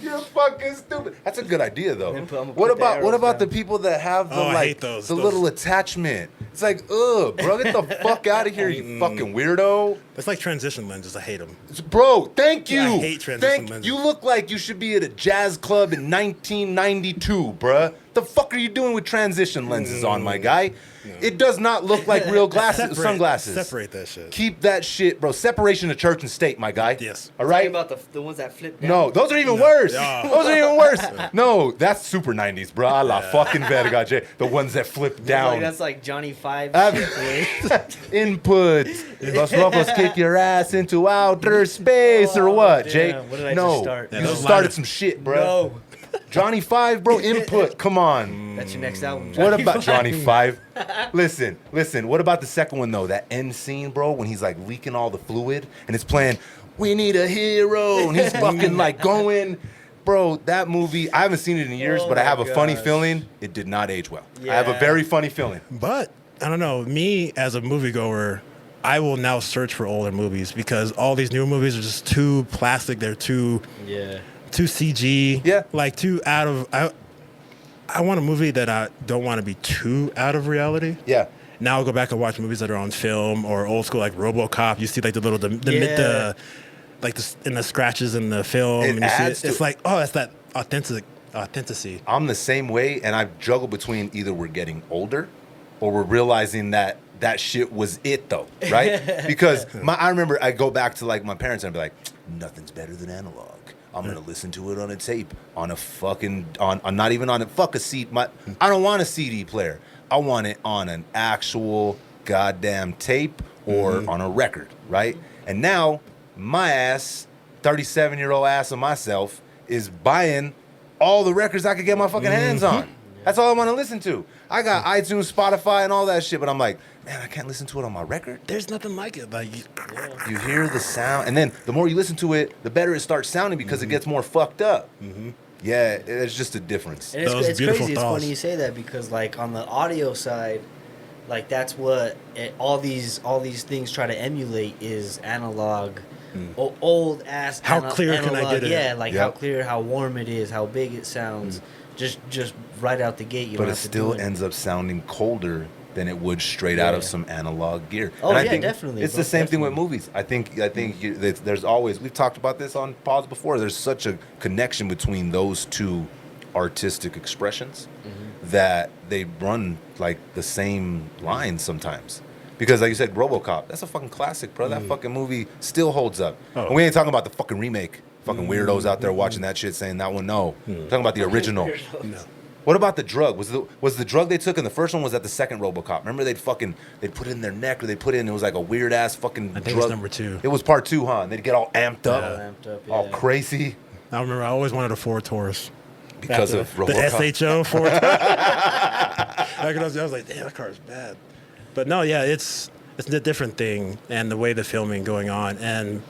You're fucking stupid. That's a good idea though. What about the people that have the I hate those. little attachment? It's like, ugh, bro, get the fuck out of here, you fucking weirdo. It's like transition lenses. I hate them. Bro, thank you. Yeah, I hate transition lenses. You look like you should be at a jazz club in 1992, bruh. The fuck are you doing with transition lenses on, my guy? No. It does not look like real glasses, sunglasses. Separate that shit. Keep that shit, bro. Separation of church and state, my guy. Yes. All right? About the ones that flip down? No, those are even worse. Those are even worse. No, that's super 90s, bro. A la fucking verga, Jay. The ones that flip down. That's like Johnny Five. Input. Los locos kick your ass into outer space or what, Jay? What did I just start? You just started some shit, bro. No. Johnny Five, bro, input. Come on. That's your next album. What about Johnny Five? Listen. What about the second one though? That end scene, bro, when he's like leaking all the fluid and it's playing "We Need a Hero" and he's fucking like going. Bro, that movie, I haven't seen it in years, but I have a funny feeling it did not age well. Yeah. I have a very funny feeling. But I don't know, me as a moviegoer, I will now search for older movies because all these new movies are just too plastic. They're too CG. Yeah. Like too out of. I want a movie that I don't want to be too out of reality. Yeah. Now I'll go back and watch movies that are on film or old school like RoboCop. You see like in the scratches in the film. It adds it's like, oh, that's that authenticity. I'm the same way, and I've juggled between either we're getting older or we're realizing that shit was it though, right? Because I remember I go back to like my parents and I'd be like, nothing's better than analog. I'm gonna listen to it on a tape, on a fucking, on not even on a fuck a CD. I don't want a CD player. I want it on an actual goddamn tape or on a record, right? And now my ass, 37-year-old ass of myself, is buying all the records I could get my fucking hands on. That's all I want to listen to. I got iTunes, Spotify, and all that shit, but I'm like, man, I can't listen to it on my record. There's nothing like it. Like you hear the sound, and then the more you listen to it, the better it starts sounding because it gets more fucked up. Yeah, it's just a difference. And it's crazy. It's funny you say that because, like, on the audio side, like that's what all these things try to emulate is analog. Old ass. How clear analog, can I get it? Yeah, like how clear, how warm it is, how big it sounds. Just right out the gate. But it still ends up sounding colder than it would straight out of some analog gear. Oh, and I yeah, think definitely. It's the same thing with movies. I think there's always, we've talked about this on Pause before, there's such a connection between those two artistic expressions that they run like the same lines sometimes. Because like you said, RoboCop, that's a fucking classic, bro. That fucking movie still holds up. And we ain't talking about the fucking remake. Fucking weirdos out there watching that shit saying that one, no. Talking about the original. No. What about the drug? Was the drug they took in the first one, was that the second RoboCop? Remember they'd put it in their neck, or it was like a weird ass fucking drug. I think it was number 2. It was part 2, huh? And they'd get all amped up. All crazy. I remember I always wanted a Ford Taurus. Because of RoboCop. The SHO Ford Taurus. I was like, damn, that car is bad. But no, yeah, it's a different thing, and the way the filming going on, and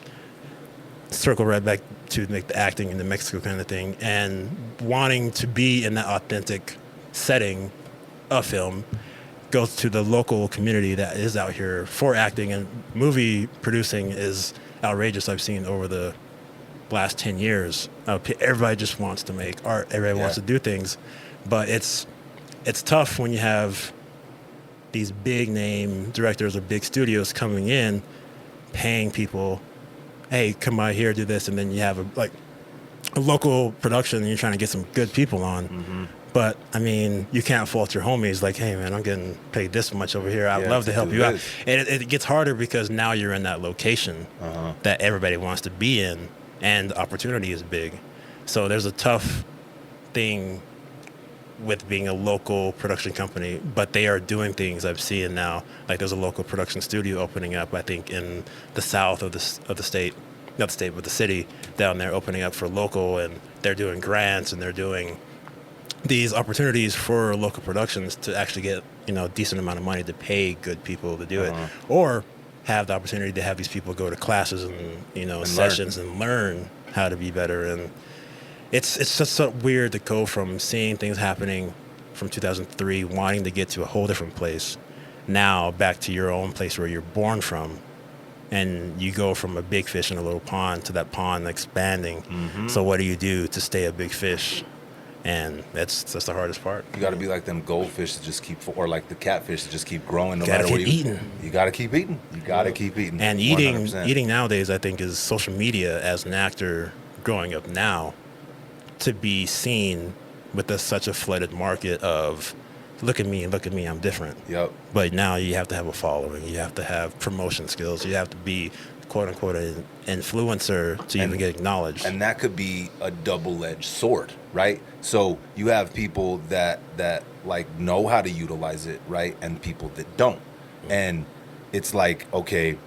circle right back to like the acting in the Mexico kind of thing, and wanting to be in that authentic setting of film goes to the local community that is out here for acting, and movie producing is outrageous. I've seen over the last 10 years. Everybody just wants to make art. Everybody wants to do things, but it's tough when you have these big name directors or big studios coming in, paying people, hey, come by here, do this, and then you have a local production and you're trying to get some good people on. But I mean, you can't fault your homies like, hey man, I'm getting paid this much over here. I'd love to help you out. And it gets harder because now you're in that location that everybody wants to be in, and the opportunity is big. So there's a tough thing with being a local production company, but they are doing things I've seen now. Like there's a local production studio opening up, I think, in the south of the state, not the state, but the city down there, opening up for local, and they're doing grants and they're doing these opportunities for local productions to actually get, a decent amount of money to pay good people to do it, or have the opportunity to have these people go to classes and sessions and learn how to be better. And it's just so weird to go from seeing things happening from 2003, wanting to get to a whole different place, now back to your own place where you're born from, and you go from a big fish in a little pond to that pond expanding. So what do you do to stay a big fish? And that's the hardest part. You got to be like them goldfish that just keep, or like the catfish that just keep growing no matter what you eating. You got to keep eating. You got to keep eating. And 100%. eating nowadays, I think, is social media as an actor growing up now, to be seen with such a flooded market of look at me, I'm different. Yep. But now you have to have a following. You have to have promotion skills. You have to be quote unquote an influencer to even get acknowledged. And that could be a double-edged sword, right? So you have people that like know how to utilize it, right? And people that don't. And it's like, okay,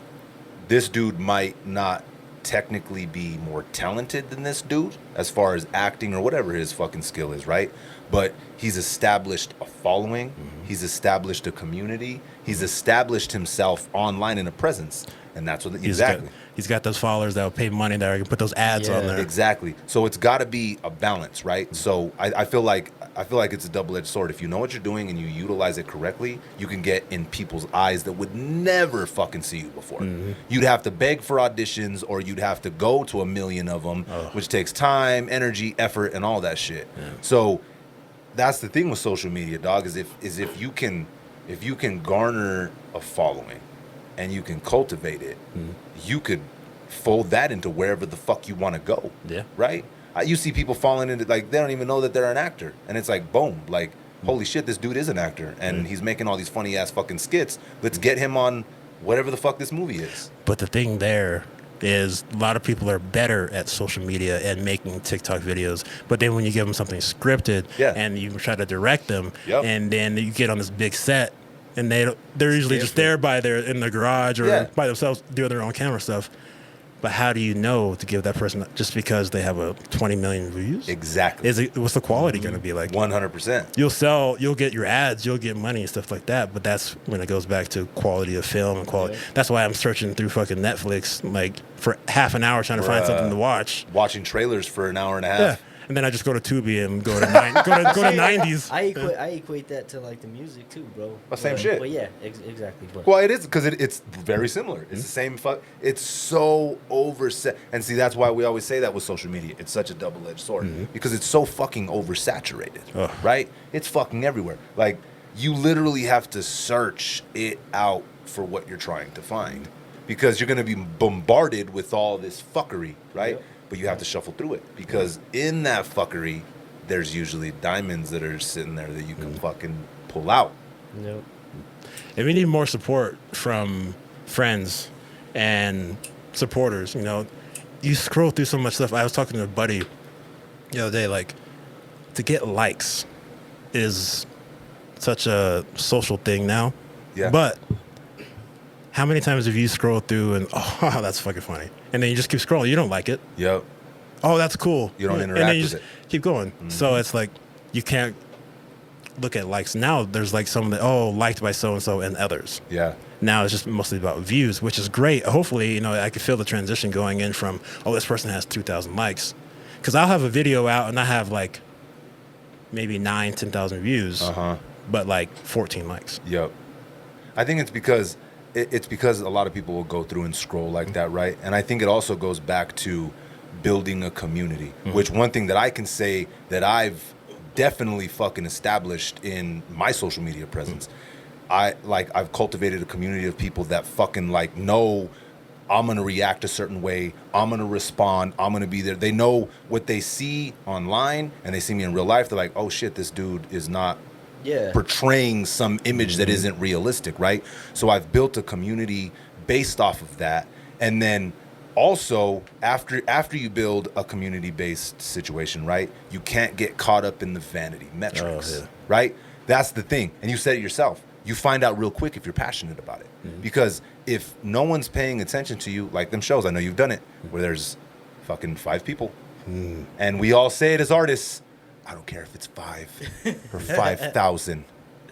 this dude might not technically be more talented than this dude as far as acting or whatever his fucking skill is, right? But he's established a following, he's established a community, he's established himself online in a presence. And that's what exactly. He's got those followers that will pay money that are gonna put those ads on there. Exactly. So it's got to be a balance, right? So I feel like it's a double-edged sword. If you know what you're doing and you utilize it correctly, you can get in people's eyes that would never fucking see you before. You'd have to beg for auditions, or you'd have to go to 1 million of them, which takes time, energy, effort, and all that shit. So that's the thing with social media, dog. Is if you can garner a following and you can cultivate it, you could fold that into wherever the fuck you want to go. Yeah. Right? You see people falling into, like, they don't even know that they're an actor. And it's like, boom, like, holy shit, this dude is an actor. And he's making all these funny ass fucking skits. Let's get him on whatever the fuck this movie is. But the thing there is a lot of people are better at social media and making TikTok videos. But then when you give them something scripted and you try to direct them, and then you get on this big set, and they're usually just there in the garage or by themselves doing their own camera stuff. But how do you know to give that person just because they have 20 million views? Exactly. What's the quality going to be like? 100%. You'll get your ads, you'll get money and stuff like that. But that's when it goes back to quality of film and quality. That's why I'm searching through fucking Netflix like for half an hour trying to find something to watch. Watching trailers for an hour and a half. Yeah. And then I just go to Tubi and go to 90s. I equate that to like the music too, bro. Same shit. But yeah, exactly. But. Well, it is because it's very similar. It's the same It's so overset. And see, that's why we always say that with social media. It's such a double-edged sword because it's so fucking oversaturated, right? It's fucking everywhere. Like, you literally have to search it out for what you're trying to find because you're going to be bombarded with all this fuckery, right? Yep. But you have to shuffle through it because in that fuckery, there's usually diamonds that are sitting there that you can fucking pull out. Yep. And we need more support from friends and supporters. You scroll through so much stuff. I was talking to a buddy the other day, like, to get likes is such a social thing now. Yeah. But how many times have you scrolled through and, oh, that's fucking funny. And then you just keep scrolling. You don't like it. Yep. Oh, that's cool. You don't interact and then you with just it. Keep going. So it's like you can't look at likes. Now there's like some that, liked by so-and-so and others. Yeah. Now it's just mostly about views, which is great. Hopefully, I can feel the transition going in from, this person has 2,000 likes. Because I'll have a video out and I have like maybe 9,000, 10,000 views, but like 14 likes. Yep. I think it's because a lot of people will go through and scroll like that, right? And I think it also goes back to building a community, which one thing that I can say that I've definitely fucking established in my social media presence, I've cultivated a community of people that fucking like know I'm going to react a certain way, I'm going to respond, I'm going to be there. They know what they see online and they see me in real life. They're like, oh shit, this dude is not portraying some image that isn't realistic, right? So I've built a community based off of that. And then also, after you build a community-based situation, right, you can't get caught up in the vanity metrics, right? That's the thing. And you said it yourself. You find out real quick if you're passionate about it. Because if no one's paying attention to you, like them shows, I know you've done it, where there's fucking 5 people. And we all say it as artists, I don't care if it's 5 or 5,000.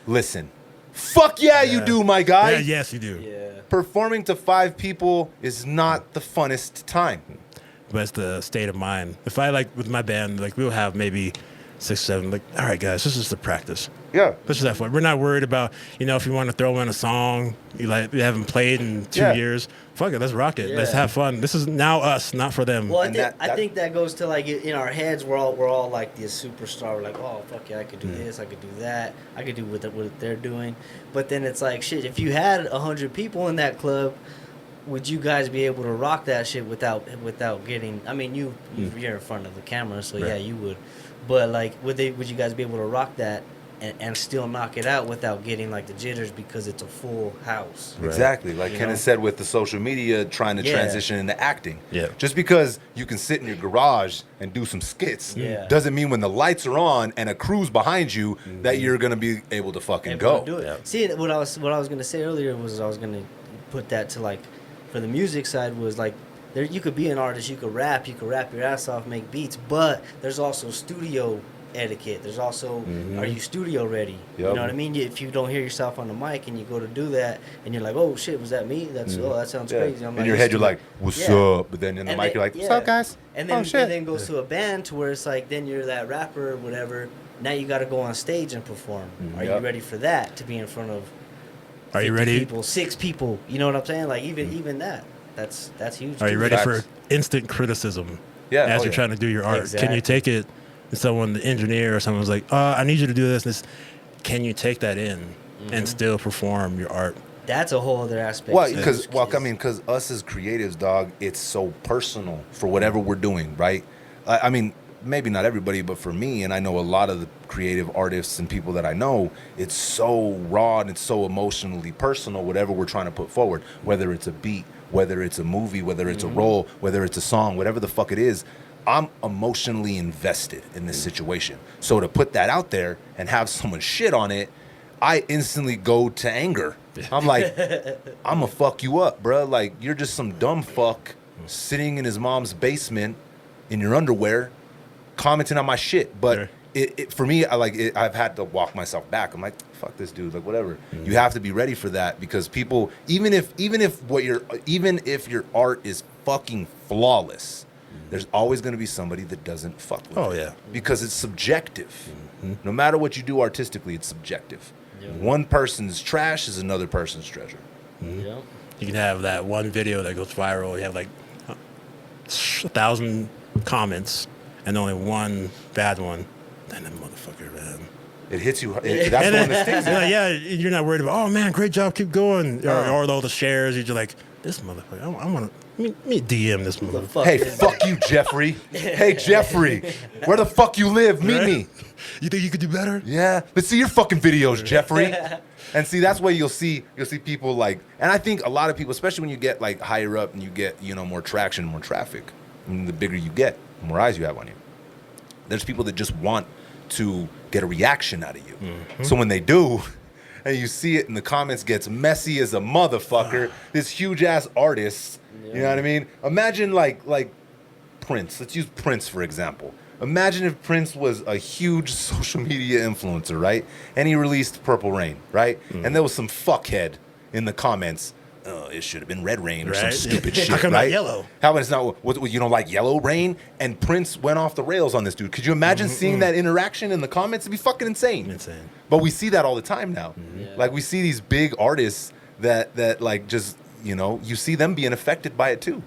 Listen, fuck yeah, you do, my guy. Yeah, yes, you do. Yeah. Performing to 5 people is not the funnest time. But it's the state of mind. If I, like, with my band, like, we'll have maybe 6, 7, like, all right, guys, this is the practice. Yeah. Let's just have fun. We're not worried about, you know, if you want to throw in a song you haven't played in 2 years. Fuck it, let's rock it. Yeah. Let's have fun. This is now us, not for them. Well, And I think that goes to, like, in our heads, we're all like this superstar. We're like, oh, fuck yeah, I could do this, I could do that, I could do what they're doing. But then it's like, shit, if you had 100 people in that club, would you guys be able to rock that shit without getting? I mean, you're in front of the camera, so yeah, you would. But like, would you guys be able to rock that and still knock it out without getting like the jitters because it's a full house? Right. Exactly. Like Kenneth said with the social media trying to transition into acting. Yeah. Just because you can sit in your garage and do some skits doesn't mean when the lights are on and a crew's behind you that you're going to be able to fucking go. Do it. Yeah. See, what I was going to say earlier was I was going to put that to, like, for the music side was like, there, you could be an artist, you could rap your ass off, make beats, but there's also studio etiquette. There's also, are you studio ready? Yep. You know what I mean? If you don't hear yourself on the mic and you go to do that and you're like, oh shit, was that me? That's that sounds crazy. I'm in like, your head you're like, what's up? But then in the And mic then- you're like, what's up, guys? And then, oh, shit. and then goes to a band to where it's like, then you're that rapper or whatever. Now you got to go on stage and perform. Are you ready for that? To be in front of Are you 50 ready? people, 6 people. You know what I'm saying? Like even that. That's huge. Are you too. ready for Facts. instant criticism? Yeah, As oh, you're yeah. trying to do your art, can Exactly. you take it? And someone, the engineer or someone's like, I need you to do this. Can you take that in and still perform your art? That's a whole other aspect. Well, too. because us as creatives, dog, it's so personal for whatever we're doing, right? I mean, maybe not everybody, but for me, and I know a lot of the creative artists and people that I know, it's so raw and it's so emotionally personal, whatever we're trying to put forward, whether it's a beat, whether it's a movie, whether it's a role, whether it's a song, whatever the fuck it is, I'm emotionally invested in this situation. So to put that out there and have someone shit on it, I instantly go to anger. I'm like, I'm gonna fuck you up, bruh. Like, you're just some dumb fuck sitting in his mom's basement in your underwear commenting on my shit. But it for me, I've had to walk myself back. I'm like, fuck this dude, like whatever. You have to be ready for that because people, even if your art is fucking flawless, there's always going to be somebody that doesn't fuck with it. Oh, yeah. Because it's subjective. No matter what you do artistically, it's subjective. One person's trash is another person's treasure. Yeah. You can have that one video that goes viral. You have like 1,000 comments and only one bad one. Then that motherfucker, man. It hits you. That's the one that stings. You're like, yeah, you're not worried about, oh man, great job, keep going. Or all the shares. You're just like, this motherfucker, I want to, let me DM this motherfucker. Fuck Hey, this. fuck you, Jeffrey. Hey, Jeffrey, where the fuck you live? Meet Right? me. You think you could do better? Yeah, let's see your fucking videos, Jeffrey. And see, that's where you'll see people like, and I think a lot of people, especially when you get like higher up and you get, you know, more traction, more traffic, and the bigger you get, the more eyes you have on you. There's people that just want to get a reaction out of you. So when they do, and you see it in the comments gets messy as a motherfucker, this huge ass artist, you know what I mean? Imagine like Prince. Let's use Prince for example. Imagine if Prince was a huge social media influencer, right? And he released Purple Rain, right? And there was some fuckhead in the comments. Oh, it should have been Red Rain or some Right. stupid shit, How come right? not yellow? How about it's not? What, you don't like Yellow Rain? And Prince went off the rails on this dude. Could you imagine seeing that interaction in the comments? It'd be fucking insane. Insane. But we see that all the time now. Yeah. Like we see these big artists that like just, you know, you see them being affected by it too.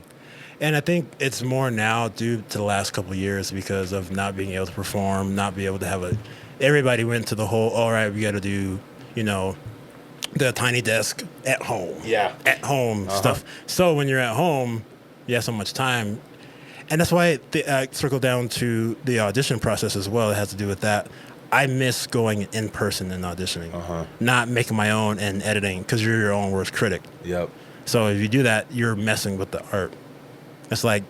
And I think it's more now due to the last couple of years because of not being able to perform, not be able to have everybody went to the whole, all right, we got to do, you know, the tiny desk at home. Yeah. At home stuff. So when you're at home, you have so much time. And that's why I circle down to the audition process as well. It has to do with that. I miss going in person and auditioning, not making my own and editing because you're your own worst critic. Yep. So if you do that, you're messing with the art. It's like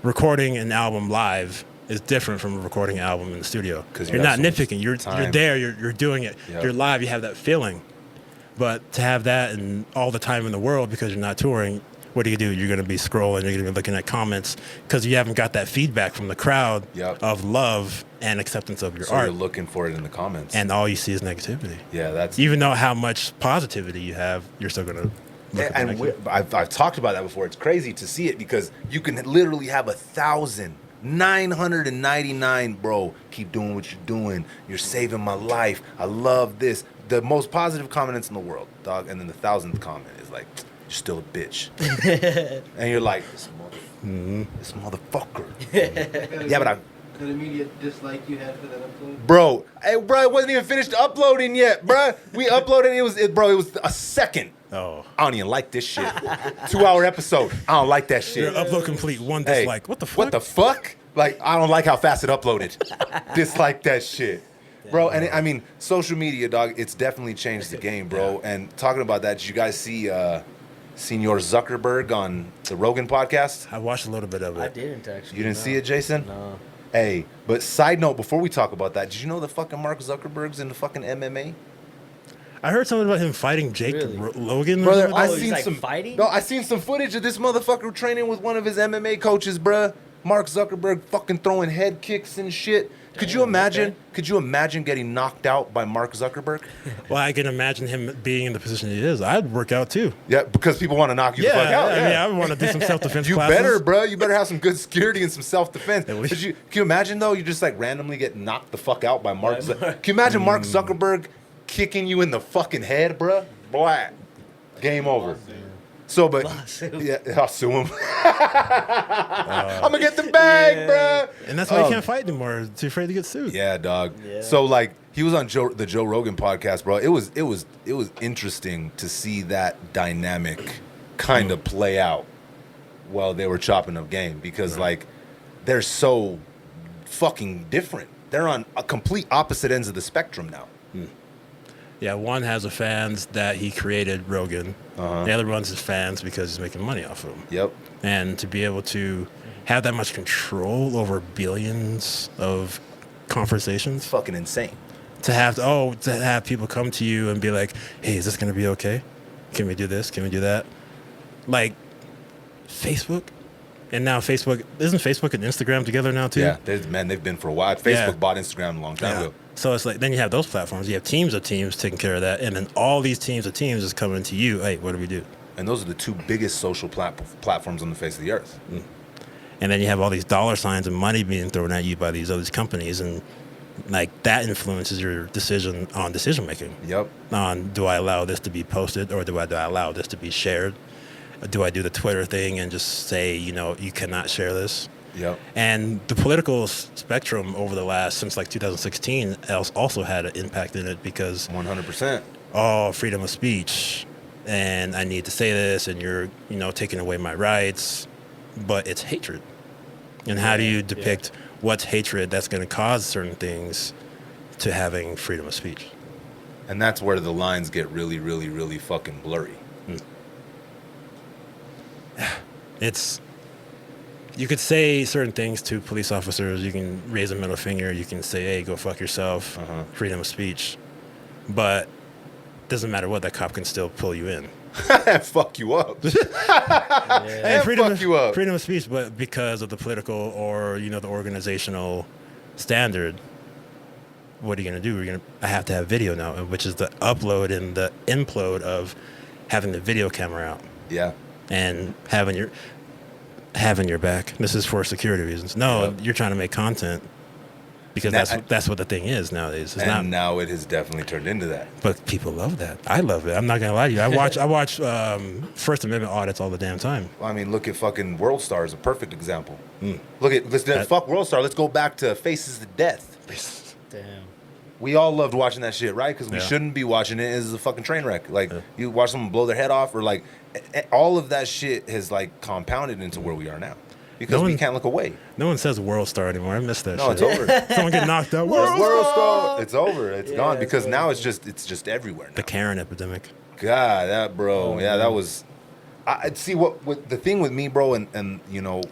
recording an album live is different from recording an album in the studio. Because you're not nitpicking. You're there. You're doing it. Yep. You're live. You have that feeling. But to have that and all the time in the world because you're not touring, what do? You're going to be scrolling. You're going to be looking at comments because you haven't got that feedback from the crowd of love and acceptance of your art. So you're looking for it in the comments. And all you see is negativity. Yeah, that's... Even though how much positivity you have, you're still going to look at And I've talked about that before. It's crazy to see it because you can literally have 1,999, bro. Keep doing what you're doing. You're saving my life. I love this. The most positive comments in the world, dog. And then the 1,000th comment is like, you're still a bitch. And you're like, this motherfucker. Yeah, but That immediate dislike you had for that upload? Bro, it wasn't even finished uploading yet, bro. We uploaded, it was a second. Oh. I don't even like this shit. 2-hour episode. I don't like that shit. Your upload complete, one dislike. What the fuck? What the fuck? Like, I don't like how fast it uploaded. Dislike that shit. Bro, and I mean, social media, dog, it's definitely changed the game, bro. And talking about that, did you guys see Senor Zuckerberg on the Rogan podcast? I watched a little bit of it. I didn't actually. You didn't see it, Jason? No. Hey, but side note, before we talk about that, did you know that fucking Mark Zuckerberg's in the fucking MMA? I heard something about him fighting Jake Logan. Brother, or I he's seen like some fighting? No, I seen some footage of this motherfucker training with one of his MMA coaches, bruh. Mark Zuckerberg fucking throwing head kicks and shit. Could you imagine? okay. Could you imagine getting knocked out by Mark Zuckerberg? Well, I can imagine him being in the position he is. I'd work out too. Yeah, because people want to knock you the fuck out. I mean, I would want to do some self-defense You classes. better, bro. You better have some good security and some self-defense. At least- But can you imagine, though, you just like randomly get knocked the fuck out by Mark Zuckerberg? Can you imagine Mark Zuckerberg kicking you in the fucking head, bro? Black. Game over. So, but yeah, I'll sue him. I'm gonna get the bag, bro. And that's why he can't fight anymore. Too afraid to get sued. Yeah, dog. Yeah. So like he was on the Joe Rogan podcast, bro. It was interesting to see that dynamic kind of play out while they were chopping up game because like they're so fucking different. They're on a complete opposite ends of the spectrum now. Yeah, one has the fans that he created, Rogan. The other one's his fans because he's making money off of them. Yep. And to be able to have that much control over billions of conversations, Fucking insane. to have people come to you and be like, "Hey, is this gonna be okay? Can we do this? Can we do that?" Like Facebook, and now Facebook isn't Facebook and Instagram together now too. Yeah, they've been for a while. Facebook bought Instagram a long time ago. So it's like then you have those platforms. You have teams of teams taking care of that, and then all these teams of teams is coming to you. Hey, what do we do? And those are the two biggest social platforms on the face of the earth. And then you have all these dollar signs and money being thrown at you by these other companies, and like that influences your decision making. Yep. On do I allow this to be posted or do I allow this to be shared? Do I do the Twitter thing and just say, you cannot share this? Yep. And the political spectrum over since like 2016 also had an impact in it because 100%. Freedom of speech, and I need to say this, and you're taking away my rights, but it's hatred. And how do you depict what's hatred that's going to cause certain things to having freedom of speech? And that's where the lines get really, really, really fucking blurry. You could say certain things to police officers. You can raise a middle finger. You can say, hey, go fuck yourself, freedom of speech. But it doesn't matter what, that cop can still pull you in. Fuck you up. And fuck you up. Freedom of speech, but because of the political or, the organizational standard, what are you going to do? I have to have video now, which is the upload and the implode of having the video camera out. Yeah. And having your back. This is for security reasons. No, you're trying to make content because that's what the thing is nowadays. Now it has definitely turned into that. But people love that. I love it. I'm not gonna lie to you. I watch First Amendment audits all the damn time. Well, I mean, look at fucking World Star is a perfect example. Fuck World Star. Let's go back to Faces to Death. Damn. We all loved watching that shit, right? Because we shouldn't be watching it. It's a fucking train wreck. Like you watch someone blow their head off, or like all of that shit has like compounded into where we are now because we can't look away. No one says World Star anymore. I miss that. No, shit. it's over. Someone get knocked out. World Star. It's over. It's gone because now it's just everywhere. Now. The Karen epidemic. God, that bro. That was I see what the thing with me, bro, and you know,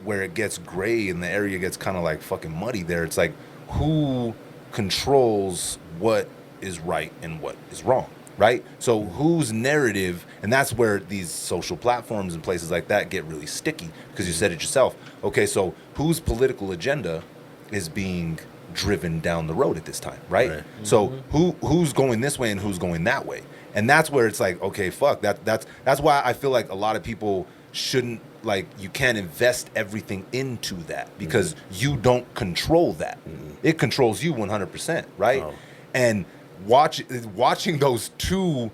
where it gets gray and the area gets kind of like fucking muddy there. It's like, who controls what is right and what is wrong, right? So whose narrative, and that's where these social platforms and places like that get really sticky, because you said it yourself. Okay, so whose political agenda is being driven down the road at this time, right? So who's going this way and who's going that way? And that's where it's like, okay, fuck, that's why I feel like a lot of people shouldn't, like, you can't invest everything into that, because you don't control that. It controls you 100%, right? Oh. And watching those two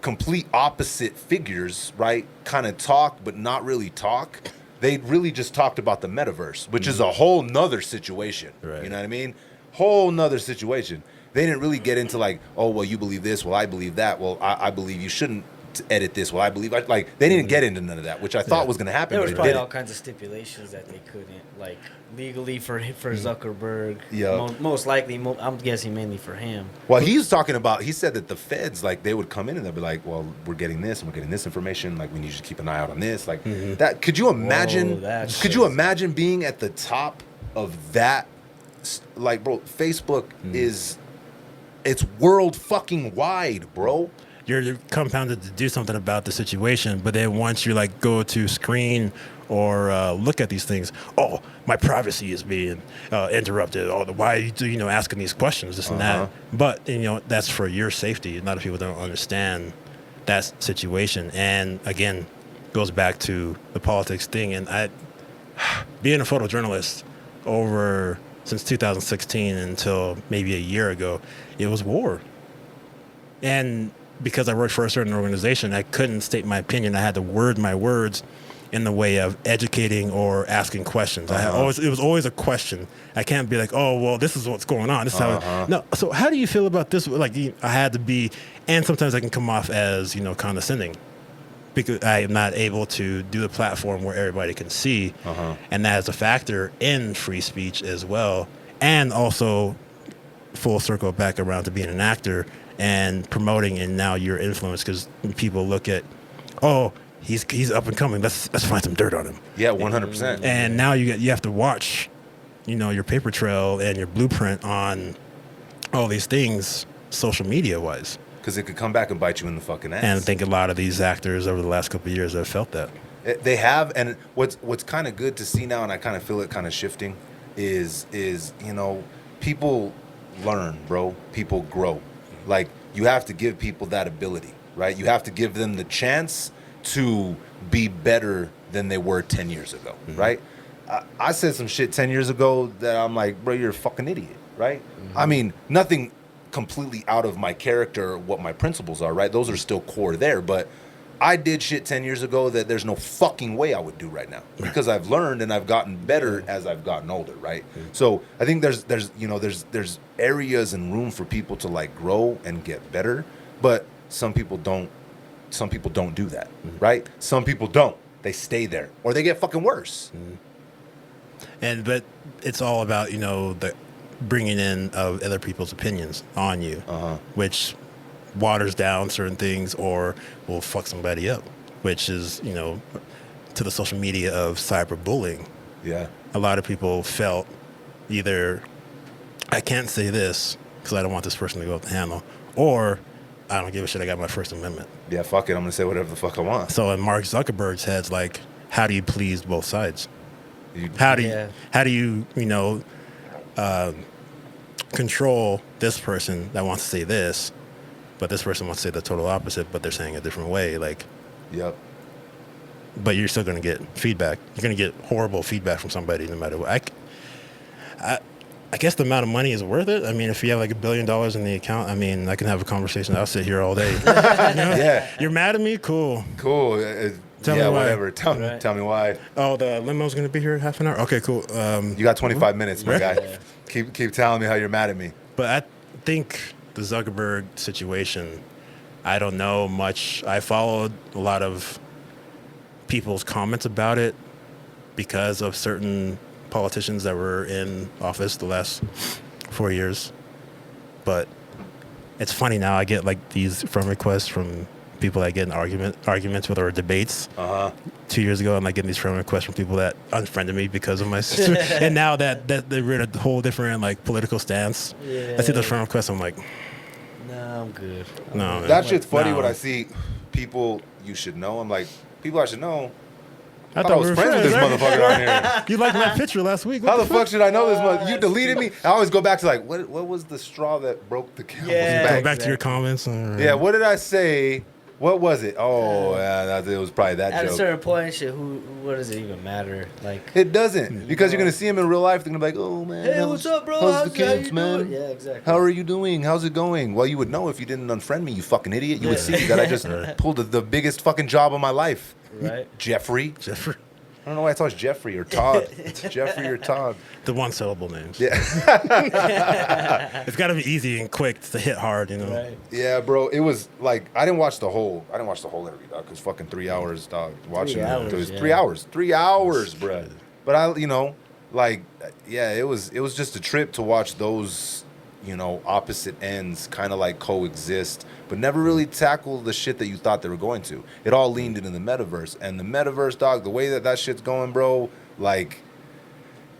complete opposite figures, right, kind of talk but not really talk. They really just talked about the metaverse, which is a whole nother situation. Right. You know what I mean? Whole nother situation. They didn't really get into like, oh, well, you believe this, well, I believe that, well, I believe you shouldn't edit this, well, I believe like they didn't get into none of that, which I thought was going to happen. There was but probably it all didn't. kinds of stipulations that they couldn't, like, legally for Zuckerberg. Yeah. Most likely, I'm guessing mainly for him. Well, he said that the feds, like, they would come in and they'd be like, well, we're getting this and we're getting this information, like, we need you to keep an eye out on this, like that. Could you imagine? That's could you crazy. imagine being at the top of that? Like, bro, Facebook it's world fucking wide, bro. You're compounded to do something about the situation, but then once you like go to screen or look at these things, oh, my privacy is being interrupted. Oh, why are you asking these questions, this and that? But that's for your safety. A lot of people don't understand that situation, and again, goes back to the politics thing. And being a photojournalist since 2016 until maybe a year ago, it was war. And because I worked for a certain organization, I couldn't state my opinion. I had to word my words in the way of educating or asking questions. It was always a question. I can't be like, oh, well, this is what's going on. This is how. No. So how do you feel about this? Like, I had to be, and sometimes I can come off as condescending, because I am not able to do the platform where everybody can see, and that is a factor in free speech as well. And also, full circle back around to being an actor and promoting, and now your influence, because people look at, oh, he's up and coming. Let's find some dirt on him. Yeah, 100%. And now you have to watch, your paper trail and your blueprint on all these things, social media wise. Because it could come back and bite you in the fucking ass. And I think a lot of these actors over the last couple of years have felt that. They have, and what's kind of good to see now, and I kind of feel it kind of shifting, is people learn, bro. People grow. Like, you have to give people that ability, right? You have to give them the chance to be better than they were 10 years ago, right? I said some shit 10 years ago that I'm like, bro, you're a fucking idiot, right? I mean, nothing completely out of my character or what my principles are, right? Those are still core there, but I did shit 10 years ago that there's no fucking way I would do right now, because I've learned and I've gotten better as I've gotten older, right? So I think there's areas and room for people to like grow and get better, but some people don't do that, right? Some people don't. They stay there, or they get fucking worse. But it's all about the bringing in of other people's opinions on you, which waters down certain things or will fuck somebody up, which is to the social media of cyberbullying. Yeah, a lot of people felt either I can't say this because I don't want this person to go up the handle, or I don't give a shit, I got my First Amendment. Yeah, fuck it, I'm gonna say whatever the fuck I want. So in Mark Zuckerberg's head's like, how do you please both sides? How do you control this person that wants to say this, but this person wants to say the total opposite, but they're saying a different way, like. Yep. But you're still going to get feedback. You're going to get horrible feedback from somebody no matter what. I guess the amount of money is worth it. I mean, if you have like $1 billion in the account, I mean, I can have a conversation. I'll sit here all day. Yeah. You're mad at me? Cool. Cool. Tell me why. Whatever. Tell me why. Oh, the limo's going to be here in half an hour? Okay, cool. You got 25 minutes, my guy. Yeah. Keep telling me how you're mad at me. But I think the Zuckerberg situation, I don't know much. I followed a lot of people's comments about it because of certain politicians that were in office the last 4 years. But it's funny now, I get like these friend requests from people that get in arguments with or debates. 2 years ago, I'm like getting these friend requests from people that unfriended me because of my sister. And now that they're in a whole different like political stance, I see those friend requests. I'm like, no, I'm good. no. That shit's funny no. when I see people you should know. I'm like, people I should know. I I was friends with this right? motherfucker on here. You liked my picture last week. What How the fuck should I know this mother? You that's deleted me. I always go back to like, what was the straw that broke the camel's Yeah. Go back? back to your comments. Yeah, what did I say? What was it? Oh, yeah, it was probably that At a joke. certain point, shit, what does it even matter? Like, It doesn't, because you're gonna see him in real life. They're gonna be like, "Oh man, hey, what's up, bro? How's the how kids, you man? doing? Yeah, exactly. How are you doing? How's it going?" Well, you would know if you didn't unfriend me, you fucking idiot. You would see that I just pulled the biggest fucking job of my life. Right. Jeffrey. Jeffrey. I don't know why I thought it was Jeffrey or Todd. It's Jeffrey or Todd. The one syllable names. Yeah. It's got to be easy and quick to hit hard, you know. Right. Yeah, bro. It was like I didn't watch the whole interview, dog. Cause fucking 3 hours, dog. Watching 3 it. hours, It was yeah. 3 hours. 3 hours, bro. But I, like, yeah, it was just a trip to watch those, opposite ends kind of like coexist, but never really tackle the shit that you thought they were going to. It all leaned into the metaverse, and the metaverse, dog. The way that shit's going, bro. Like,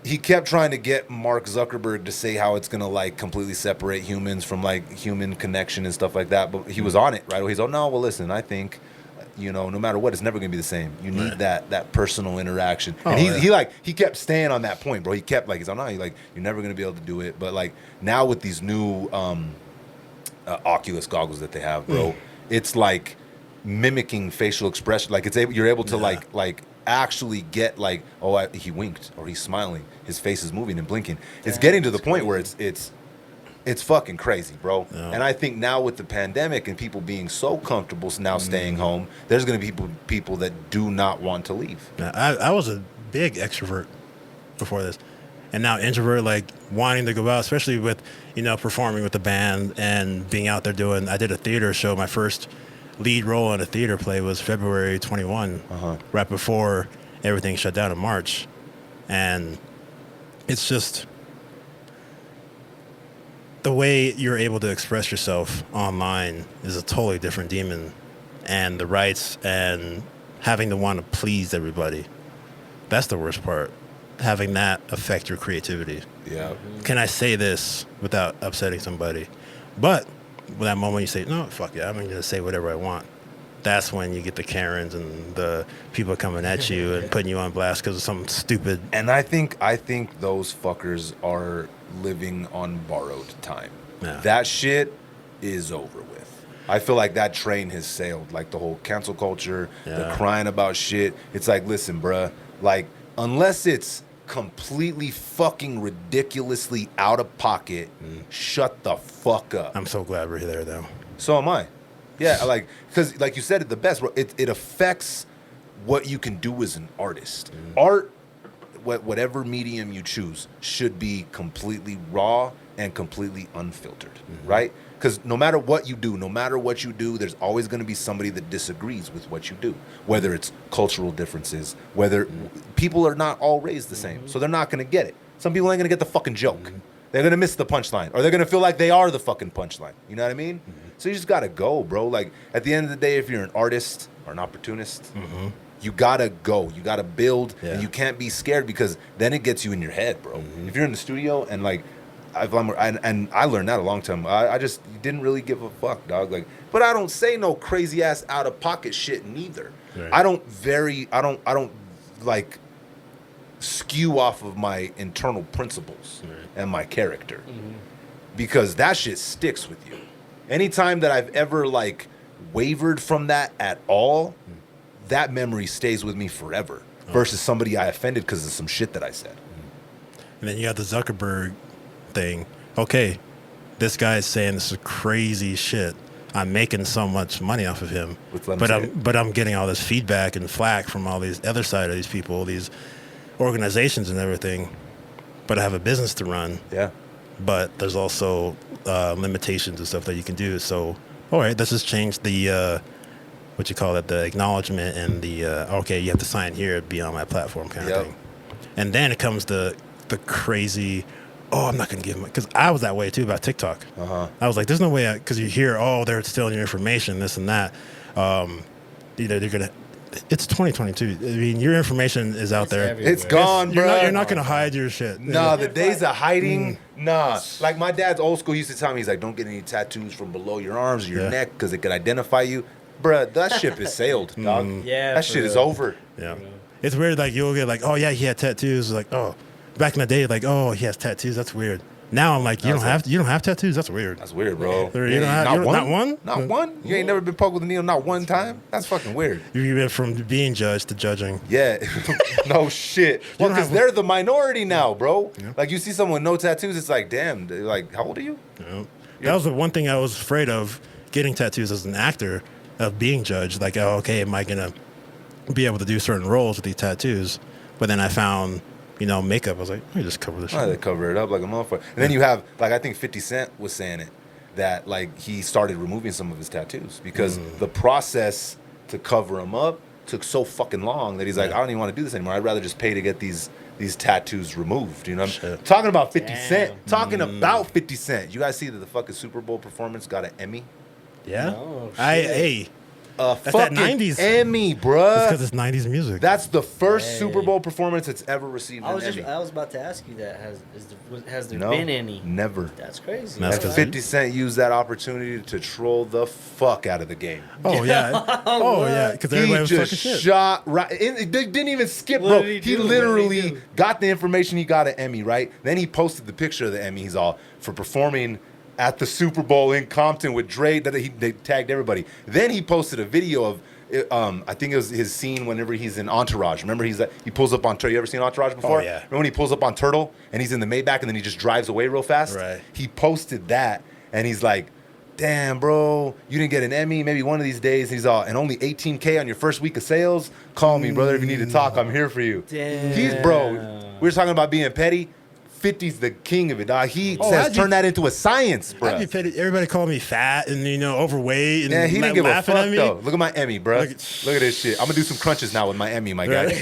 he kept trying to get Mark Zuckerberg to say how it's gonna like completely separate humans from like human connection and stuff like that. But he was on it, right? He's no, well, listen, I think, no matter what, it's never gonna be the same. You need that personal interaction. Oh, And he kept staying on that point, bro. He kept like, you're never gonna be able to do it. But like now with these new Oculus goggles that they have, bro, it's like mimicking facial expression. Like you're able to like actually get like, he winked or he's smiling, his face is moving and blinking. It's getting to the point where it's fucking crazy, bro. Yeah. And I think now with the pandemic and people being so comfortable now staying home, there's gonna be people that do not want to leave. Now, I was a big extrovert before this, and now introvert, like wanting to go out, especially with performing with the band and being out there doing. I did a theater show. My first lead role in a theater play was February 21, right before everything shut down in March, and it's just the way you're able to express yourself online is a totally different demon, and the rights and having to want to please everybody. That's the worst part. Having that affect your creativity. Yeah. Can I say this without upsetting somebody? But with that moment you say, no, fuck it, I'm going to say whatever I want. That's when you get the Karens and the people coming at you and putting you on blast because of something stupid. And I think those fuckers are living on borrowed time. Yeah. That shit is over with. I feel like that train has sailed. Like the whole cancel culture, the crying about shit. It's like, listen, bruh, like unless it's completely fucking ridiculously out of pocket, shut the fuck up. I'm so glad we're there, though. So am I. Yeah, because like you said it the best, bro. It affects what you can do as an artist. Art, whatever medium you choose, should be completely raw and completely unfiltered, right? Because no matter what you do, there's always going to be somebody that disagrees with what you do. Whether it's cultural differences, whether people are not all raised the same, so they're not going to get it. Some people ain't going to get the fucking joke. They're going to miss the punchline, or they're going to feel like they are the fucking punchline. You know what I mean? So you just got to go, bro. Like, at the end of the day, if you're an artist or an opportunist, you got to go. You got to build, and you can't be scared because then it gets you in your head, bro. If you're in the studio and, like, I learned that a long time. I just didn't really give a fuck, dog. Like, but I don't say no crazy ass out of pocket shit neither. Right. I don't like skew off of my internal principles and my character because that shit sticks with you. Anytime that I've ever like wavered from that at all, that memory stays with me forever. Versus somebody I offended because of some shit that I said. And then you got the Zuckerberg thing. Okay, this guy's saying this is crazy shit. I'm making so much money off of him, but I'm getting all this feedback and flack from all these other side of these people, these organizations and everything. But I have a business to run. Yeah. But there's also limitations and stuff that you can do. So, all right, let's just change the the acknowledgement and the okay, you have to sign here to be on my platform kind of thing. And then it comes the crazy. Oh, I'm not going to give them, because I was that way too about TikTok. I was like, there's no way, because you hear, oh, they're stealing your information, this and that. They're gonna. It's 2022. I mean, your information is out there. everywhere. It's gone, You're bro. not gonna hide your shit. Nah, the days of hiding, nah. Like my dad's old school, he used to tell me, he's like, don't get any tattoos from below your arms or your neck because it could identify you. Bruh, that ship is sailed, dog. Yeah, that for shit is real. over. Yeah. It's weird. Like you'll get like, oh yeah, he had tattoos. Like, oh, back in the day, like, oh, he has tattoos. That's weird. Now I'm like, you don't have tattoos. That's weird. That's weird, bro. You don't have- not you don't- one? not one? Not one? You ain't never been poked with a needle not one time? That's fucking weird. You went from being judged to judging. Yeah. No shit. Well, don't because have- they're the minority now, bro. Like, you see someone with no tattoos, it's like, damn, like, how old are you? That was the one thing I was afraid of getting tattoos as an actor, of being judged. Like, oh, okay, am I gonna be able to do certain roles with these tattoos? But then I found, makeup. I was like, let me just cover this Oh, shit. they cover it up like a motherfucker. And then you have, like, I think 50 Cent was saying it, that, like, he started removing some of his tattoos because the process to cover them up took so fucking long that he's like, I don't even want to do this anymore. I'd rather just pay to get these tattoos removed. You know what I'm talking about 50 Cent. Talking about 50 Cent. You guys see that the fucking Super Bowl performance got an Emmy? Yeah. No, Hey, That's that fucking 90s. Emmy, bruh. because it's 90s music. That's the first Hey. Super Bowl performance that's ever received I an was Emmy. about to ask you that. Has there No, been any? never. That's crazy. That's And 'cause 50 Cent used that opportunity to troll the fuck out of the game. oh yeah. Oh yeah. Because He everybody was talking just shit. shot right. It didn't even skip, What bro. did he He do? literally What did he do? got the information. He got an Emmy, right? Then he posted the picture of the Emmy. He's all for performing at the Super Bowl in Compton with Dre. They tagged everybody. Then he posted a video of. I think it was his scene whenever he's in Entourage. Remember, he pulls up on Turtle. You ever seen Entourage before? Oh, yeah. Remember when he pulls up on Turtle and he's in the Maybach and then he just drives away real fast? Right. He posted that and he's like, damn, bro, you didn't get an Emmy. Maybe one of these days. He's all, and only 18K on your first week of sales. Call me, brother, if you need to talk. I'm here for you. Damn. We were talking about being petty. 50's the king of it, dog. He Oh, says I'd be- turn that into a science, bro. I'd be petty. Everybody called me fat and overweight and Yeah, he didn't give a laughing fuck at me. though. Look at my Emmy, bro. Look Look at- at this shit. I'm gonna do some crunches now with my Emmy, my guy.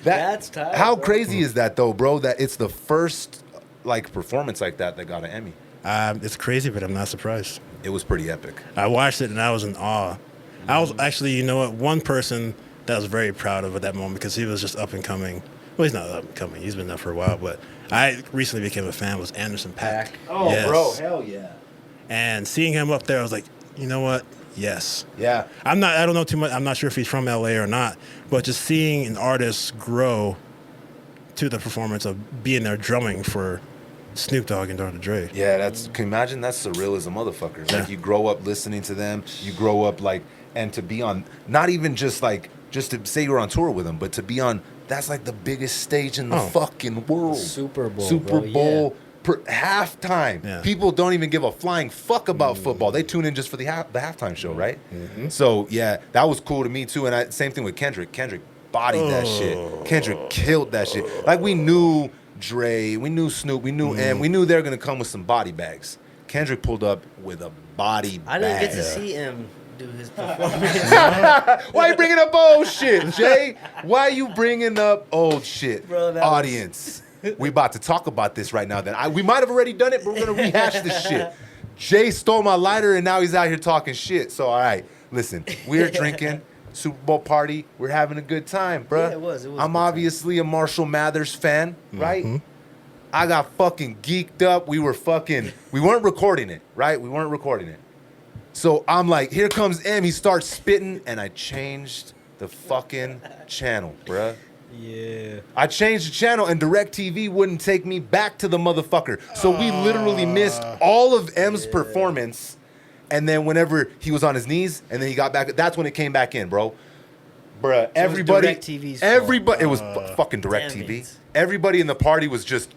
That's tight, How bro. crazy is that though, bro? That it's the first like performance like that got an Emmy. It's crazy, but I'm not surprised. It was pretty epic. I watched it and I was in awe. I was actually, one person that I was very proud of at that moment because he was just up and coming. Well, he's not up and coming. He's been there for a while, but I recently became a fan. Was Anderson .Paak. Oh, Yes. bro, hell yeah. And seeing him up there, I was like, you know what? Yes. Yeah. I don't know too much. I'm not sure if he's from LA or not, but just seeing an artist grow to the performance of being there drumming for Snoop Dogg and Dr. Dre. Yeah, can you imagine? That's surreal as a motherfucker. Like Yeah. you grow up listening to them, you grow up like, and to be on, not even just to say you're on tour with them, but to be on, that's like the biggest stage in the Oh. fucking world. Super Bowl, Super bro, Bowl. Halftime. Yeah. People don't even give a flying fuck about football. They tune in just for the halftime show, right? So yeah, that was cool to me too. And same thing with Kendrick. Kendrick bodied that shit. Kendrick killed that shit. Like we knew Dre, we knew Snoop, we knew M, we knew they were gonna come with some body bags. Kendrick pulled up with a body bag. I didn't get to see him do his performance. Why you bringing up old shit, Jay? Why you bringing up old shit? Bro, that Audience, we about to talk about this right now. Then we might have already done it, but we're gonna rehash this shit. Jay stole my lighter, and now he's out here talking shit. So all right, listen, we're drinking. Super Bowl party, we're having a good time, bruh. Yeah, it was a I'm good obviously a Marshall Mathers fan, right? I got fucking geeked up. We weren't recording it, right? We weren't recording it. So I'm like, here comes M. He starts spitting, and I changed the fucking channel, bruh. Yeah. I changed the channel, and DirecTV wouldn't take me back to the motherfucker. So we literally missed all of M's performance. And then whenever he was on his knees, and then he got back, that's when it came back in, bro. Bruh, everybody, DirecTV's fault. everybody, it was fucking Damn DirecTV. it. Everybody in the party was just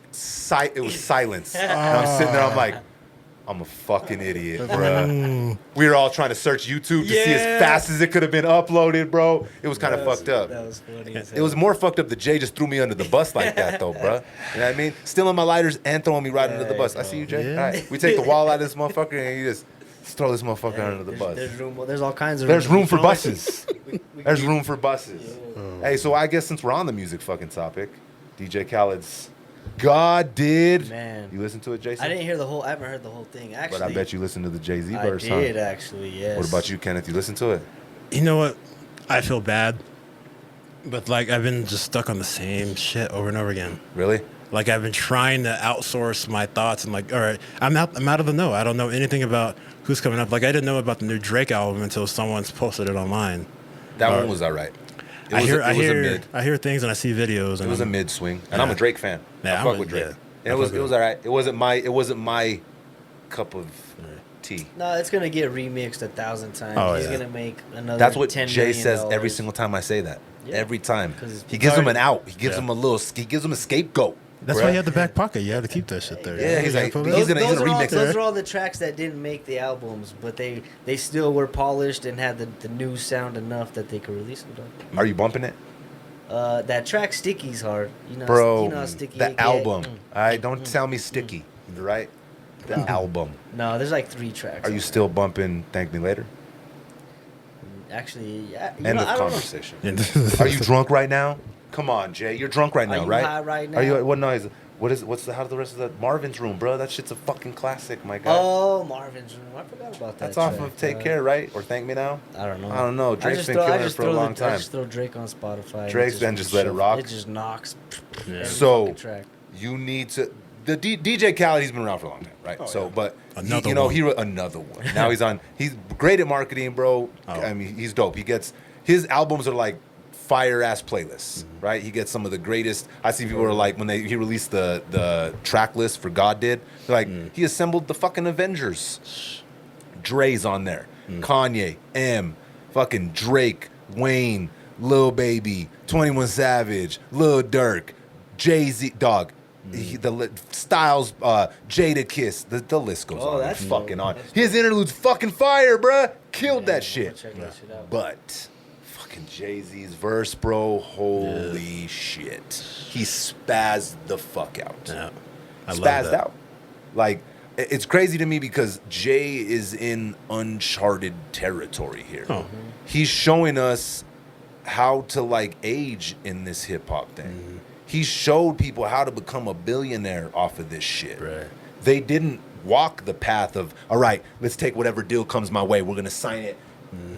it was silence. And I'm sitting there, I'm like, I'm a fucking idiot, bruh. We were all trying to search YouTube to see as Yeah. fast as it could have been uploaded, bro. It was kind of fucked up. That was funny. As It was more fucked up that Jay just threw me under the bus like that, though, bruh. You know what I mean? Stealing my lighters and throwing me right under the bus. I see you, Jay. Yeah. All right. We take the wall out of this motherfucker and you just throw this motherfucker under the bus. There's all kinds of There's room for Throw it. buses. There's room for buses. Hey, so I guess since we're on the music fucking topic, DJ Khaled's God did. Man. You listen to it, Jason? I didn't hear the whole. I haven't heard the whole thing. Actually, But I bet you listened to the Jay-Z I verse, did huh? actually. Yes. What about you, Kenneth? You listen to it? You know what? I feel bad, but like I've been just stuck on the same shit over and over again. Really? Like I've been trying to outsource my thoughts and like, all right, I'm out of the know. I don't know anything about who's coming up. Like I didn't know about the new Drake album until someone's posted it online. That one was all right. It I was hear, a mid. I hear things and I see videos. And It was a I'm- mid swing, and I'm a Drake fan. Yeah, I I'm fuck a- with Drake. yeah. And I it was fuck with all right. It wasn't my cup of tea. No, it's gonna get remixed 1,000 times. Oh, He's yeah. gonna make another. That's what $10 Jay million. says every single time I say that. Yeah. Every time. 'Cause He it's gives him an already- out. He gives Yeah. him a little. He gives him a scapegoat. That's bruh. why you have the back pocket. You have to keep that shit there. Yeah, he's You like, gotta put it he's up. gonna Those are all- remix Those it. are all the tracks that didn't make the albums, but they still were polished and had the new sound enough that they could release it. Are you bumping it, That track "Sticky's" hard. You know, bro? You know how sticky. The it get. album. All right, don't tell me sticky. Right? The album. No, there's like 3 tracks. Are on you there. still bumping "Thank Me Later"? Actually? Yeah. End of I don't know. conversation. Are you drunk right now? Come on, Jay. You're drunk right Are now, you right? high right Are you? now? What noise? What's the? How's the rest of the Marvin's Room, bro? That shit's a fucking classic, my guy. Oh, Marvin's Room. I forgot about that. That's off track. of Take Care, right? Or Thank Me Now? I don't know. I don't know. Drake's been I killing it just for a throw long I time. just throw Drake on Spotify. and Drake's it then just let it shuffle- rock? It just knocks. Yeah. every So fucking track. you need to. The DJ Khaled, he's been around for a long time, right? So, yeah. but Another you know, one. another one. Now he's on. He's great at marketing, bro. Oh. I mean, he's dope. He gets his albums are like fire ass playlists, right? He gets some of the greatest. I see people are like when he released the track list for God did. They're like he assembled the fucking Avengers. Dre's on there. Kanye, fucking Drake, Wayne, Lil Baby, 21 Savage, Lil Durk, Jay-Z, dog. Styles, Jada Kiss, the list goes Oh, on. that's It's fucking dope. on. That's His interlude's fucking fire, bruh. Killed Yeah, that shit. Check that shit out. But fucking Jay-Z's verse, bro, holy shit. He spazzed the fuck out. Yeah. I love Spazzed that. out. Like, it's crazy to me because Jay is in uncharted territory here. Oh. He's showing us how to like age in this hip hop thing. He showed people how to become a billionaire off of this shit. Right. They didn't walk the path of, all right, let's take whatever deal comes my way. We're going to sign it.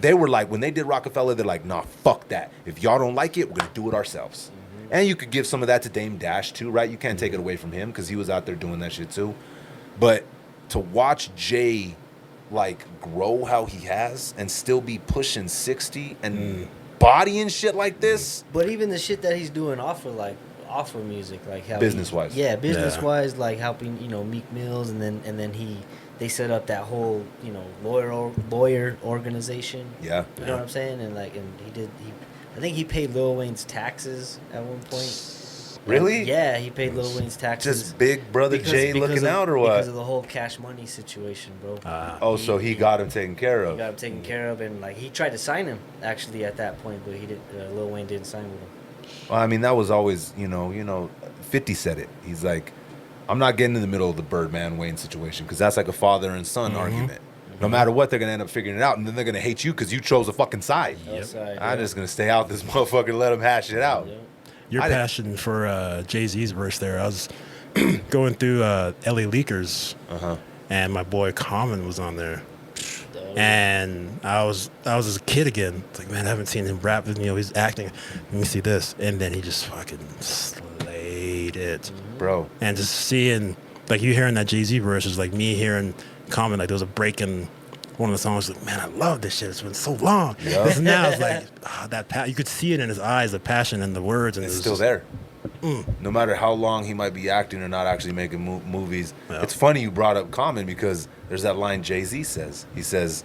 They were like, when they did Rockefeller, they're like, nah, fuck that. If y'all don't like it, we're going to do it ourselves. And you could give some of that to Dame Dash too, right? You can't take it away from him because he was out there doing that shit too. But to watch Jay like grow how he has and still be pushing 60 and bodying shit like this, But even the shit that he's doing off of music, like how Business-wise. yeah, business wise, like helping Meek Mills, and then they set up that whole lawyer organization. yeah. You know what I'm saying? And I think he paid Lil Wayne's taxes at one point. Really? Yeah, he paid Lil Wayne's taxes. Just Big Brother Jay looking out or what? Because of the whole Cash Money situation, bro. Oh, so he got him taken care He of. got him taken care of, and like he tried to sign him actually at that point, but he did. Lil Wayne didn't sign with him. Well, I mean, that was always, 50 said it. He's like, I'm not getting in the middle of the Birdman Wayne situation because that's like a father and son argument. No matter what, they're going to end up figuring it out, and then they're going to hate you because you chose a fucking side. Outside, I'm just going to stay out this motherfucker and let him hash it out. Yeah. Your I didn't- passion for Jay-Z's verse there. I was going through LA Leakers, and my boy Common was on there. And I was as a kid again. It's like, man, I haven't seen him rap. He's acting. Let me see this. And then he just fucking slayed it. Bro. And just seeing, like, you hearing that Jay-Z verse is like me hearing Common. Like, there was a break in one of the songs. Like, man, I love this shit. It's been so long. Yeah. This now it's like, you could see it in his eyes, the passion and the words. And It's it was still just- there. No matter how long he might be acting or not actually making movies. Yeah. It's funny you brought up Common because there's that line Jay-Z says. He says,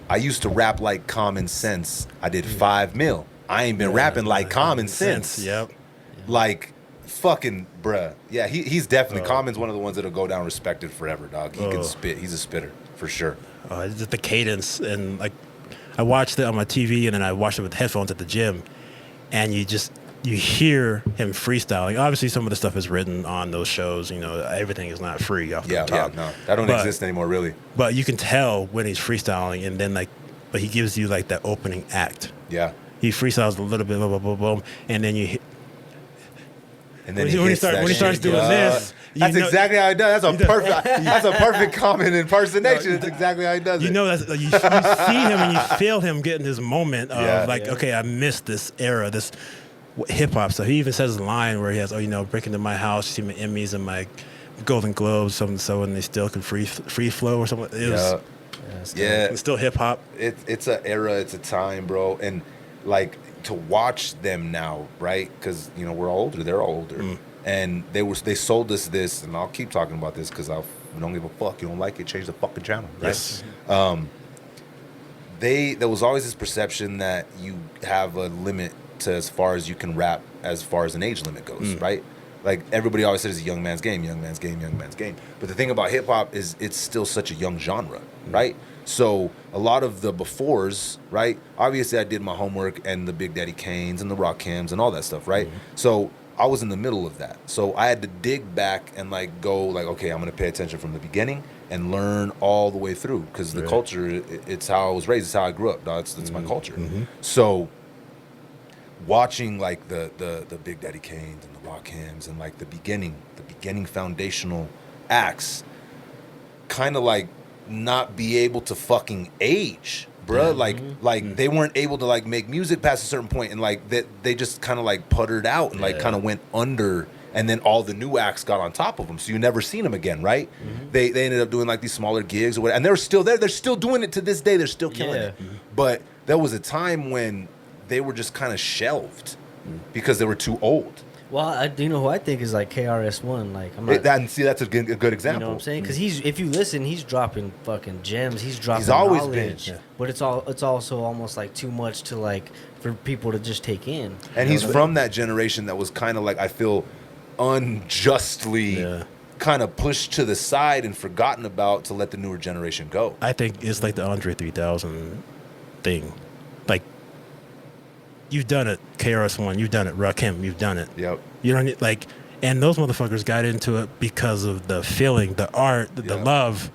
I used to rap like Common Sense. I did 5 mil. I ain't been rapping like Common Sense. Yep. Like, fucking, bruh. Yeah, he's definitely, Common's one of the ones that'll go down respected forever, dog. He can spit. He's a spitter, for sure. It's just the cadence, and like I watched it on my TV, and then I watched it with headphones at the gym, and you hear him freestyling. Obviously, some of the stuff is written on those shows. Everything is not free off the top. No. That don't exist anymore, really. But you can tell when he's freestyling, and then but he gives you like that opening act. Yeah. He freestyles a little bit, boom, boom, boom, and then you And then when he hits that starts shit. doing this, That's exactly how he does. That's a perfect common impersonation. That's exactly how he does it. You know, you see him and you feel him getting his moment of okay, I missed this era, this hip hop. So he even says a line where he has, break into my house, you see my Emmys and my Golden Globes, something so, and they still can free flow or something. It's still hip hop. It's an era, it's a time, bro, and like to watch them now, right? Because we're older, they're older, and they sold us this, and I'll keep talking about this because I don't give a fuck. You don't like it, change the fucking channel, right? Yes. There was always this perception that you have a limit to as far as you can rap, as far as an age limit goes, right? Like everybody always says, it's a young man's game, young man's game, young man's game. But the thing about hip hop is it's still such a young genre, right? So a lot of the befores, right? Obviously, I did my homework and the Big Daddy Kanes and the Rockhams and all that stuff, right? So I was in the middle of that. So I had to dig back and go okay, I'm gonna pay attention from the beginning and learn all the way through because the culture, it's how I was raised, it's how I grew up. That's my culture. So watching the Big Daddy Kanes and the Rockhams and the beginning foundational acts, kind of not be able to fucking age, bruh. They weren't able to make music past a certain point, and that they just kind of puttered out and kind of went under, and then all the new acts got on top of them, so you never seen them again, right? They ended up doing these smaller gigs or whatever, and they're still there. They're still doing it to this day. They're still killing it. But there was a time when they were just kind of shelved because they were too old. Well, you know who I think is KRS-One. I'm not. See, that's a good example. You know what I'm saying? Because if you listen, he's dropping fucking gems. He's always been. knowledge. But it's also almost too much to for people to just take in. And he's from that generation that was kind of I feel unjustly kind of pushed to the side and forgotten about to let the newer generation go. I think it's the Andre 3000 thing. You've done it, KRS-One. You've done it, Rakim. You've done it. Yep. You don't need and those motherfuckers got into it because of the feeling, the art, the love.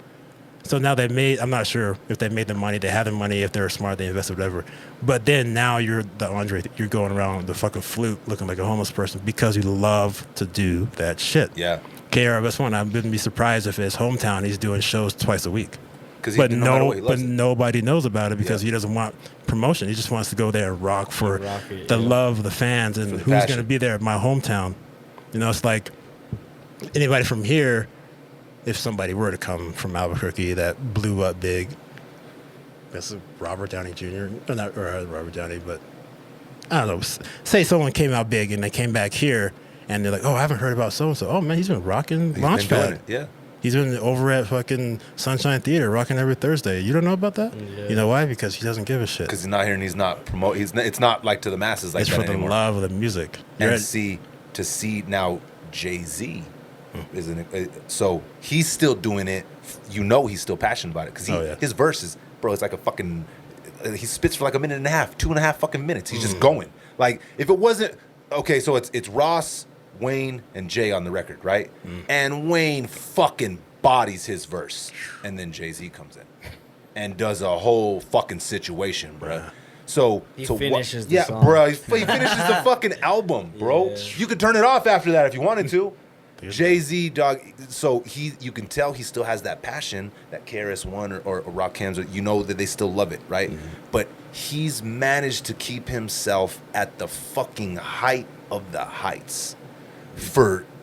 So now they made. I'm not sure if they made the money. They had the money. If they were smart, they invested whatever. But then now you're the Andre. You're going around with the fucking flute, looking like a homeless person because you love to do that shit. Yeah. KRS-One. I wouldn't be surprised if his hometown he's doing shows twice a week. But nobody knows about it because he doesn't want promotion. He just wants to go there and rock for the love of the fans and who's going to be there at my hometown. It's like anybody from here, if somebody were to come from Albuquerque that blew up big, that's Robert Downey Jr. Not Robert Downey, but I don't know. Say someone came out big and they came back here and they're like, oh, I haven't heard about so-and-so. Oh, man, he's been rocking Launchpad. Yeah. He's been over at fucking Sunshine Theater rocking every Thursday. You don't know about that? Yeah. You know why? Because he doesn't give a shit. Because he's not here and he's not promote. It's not to the masses it's that for anymore. The love of the music. And to see now Jay-Z so he's still doing it. He's still passionate about it because his verses, bro, it's like a fucking. He spits for a minute and a half, 2.5 fucking minutes. He's just going. If it wasn't okay, so it's Ross, Wayne, and Jay on the record, right? And Wayne fucking bodies his verse. And then Jay-Z comes in and does a whole fucking situation, bro. So he finishes the song. Bro, he finishes the fucking album, bro. Yeah. You could turn it off after that if you wanted to. Jay-Z, dog. So you can tell he still has that passion, that KRS-One or Rockhams, that they still love it, right? But he's managed to keep himself at the fucking height of the heights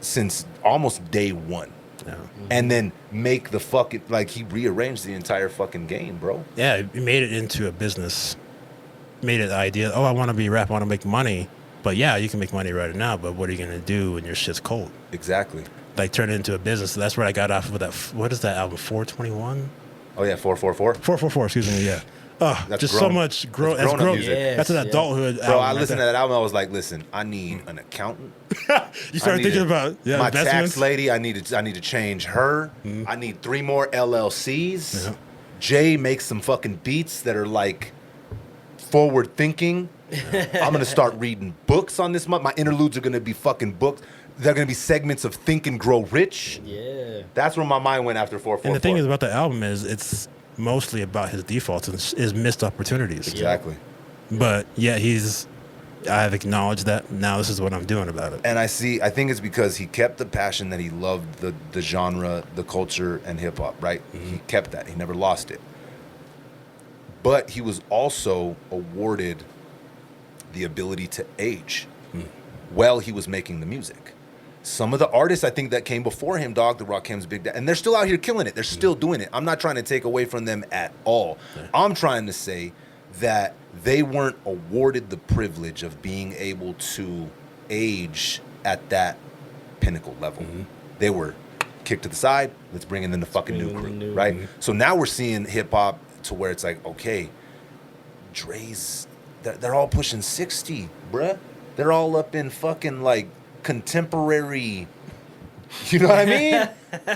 since almost day one. Yeah. And then make the fucking he rearranged the entire fucking game, bro. Yeah, he made it into a business. Made it the idea. Oh, I want to be a rapper. I want to make money. But yeah, you can make money right now. But what are you gonna do when your shit's cold? Exactly. Turn it into a business. So that's what I got off of that. What is that album? 421. Oh yeah, 444. 444. Excuse me. Yeah. Oh, that's just grown. so much growth. That's grown music. Yes, that's an adulthood album. Bro, I listened to that album. I was like, listen, I need an accountant. You started thinking about my investments? tax lady. I need to change her. I need 3 more LLCs. Yeah. Jay makes some fucking beats that are forward thinking. I'm gonna start reading books on this month. My interludes are gonna be fucking books. They're gonna be segments of Think and Grow Rich. Yeah, that's where my mind went after 444. And the thing is about the album is it's mostly about his defaults and his missed opportunities. Exactly. But yeah, he's I've acknowledged that. Now this is what I'm doing about it. And I think it's because he kept the passion that he loved the genre, the culture, and hip hop, right? He kept that. He never lost it. But he was also awarded the ability to age while he was making the music. Some of the artists, I think, that came before him, dog, the Rakim's, Big Daddy, and they're still out here killing it. They're still doing it. I'm not trying to take away from them at all. Yeah. I'm trying to say that they weren't awarded the privilege of being able to age at that pinnacle level. They were kicked to the side. Let's bring in the fucking new crew, right? So now we're seeing hip hop to where it's like, okay, Dre's, they're all pushing 60, bruh. They're all up in fucking like contemporary, you know what I mean?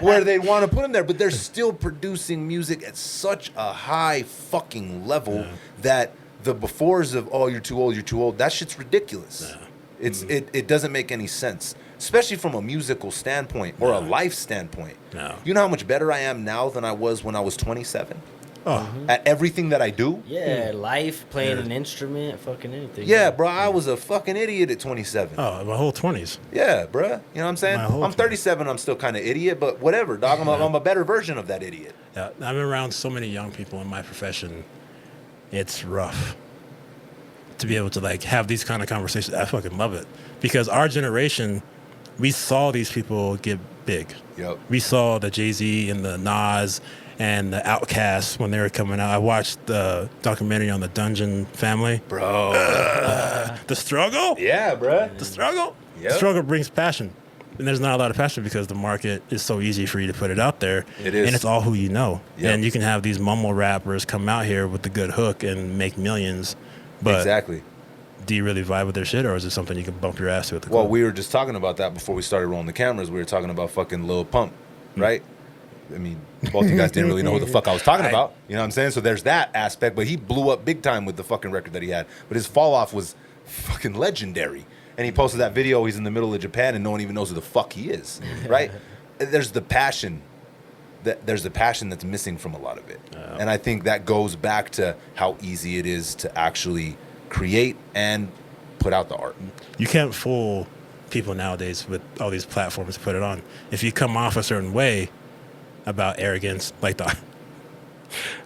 Where they want to put them there, but they're still producing music at such a high fucking level that the befores of, oh, you're too old, that shit's ridiculous. It doesn't make any sense, especially from a musical standpoint or a life standpoint. You know how much better I am now than I was when I was 27? At everything that I do? Yeah, life, playing an instrument, fucking anything. Yeah, bro, I was a fucking idiot at 27. Oh, my whole 20s. Yeah, bro. You know what I'm saying? I'm 37, I'm still kind of idiot, but whatever, dog. I'm a better version of that idiot. Yeah, I'm around so many young people in my profession. It's rough to be able to like have these kind of conversations. I fucking love it because our generation, we saw these people get big. Yep. We saw the Jay-Z and the Nas and the Outkast when they were coming out. I watched the documentary on the Dungeon family. Bro. The struggle? Yeah, bro. The struggle? Yep. The struggle brings passion. And there's not a lot of passion because the market is so easy for you to put it out there. It is. And it's all who you know. Yep. And you can have these mumble rappers come out here with the good hook and make millions. But exactly. Do you really vibe with their shit, or is it something you can bump your ass to at the club? Well, we were just talking about that before we started rolling the cameras. We were talking about fucking Lil Pump, right? I mean, both you guys didn't really know who the fuck I was talking about. You know what I'm saying? So there's that aspect, but he blew up big time with the fucking record that he had. But his fall off was fucking legendary. And he posted that video, he's in the middle of Japan and no one even knows who the fuck he is, right? There's the passion. There's the passion that's missing from a lot of it. And I think that goes back to how easy it is to actually create and put out the art. You can't fool people nowadays with all these platforms to put it on. If you come off a certain way about arrogance, like the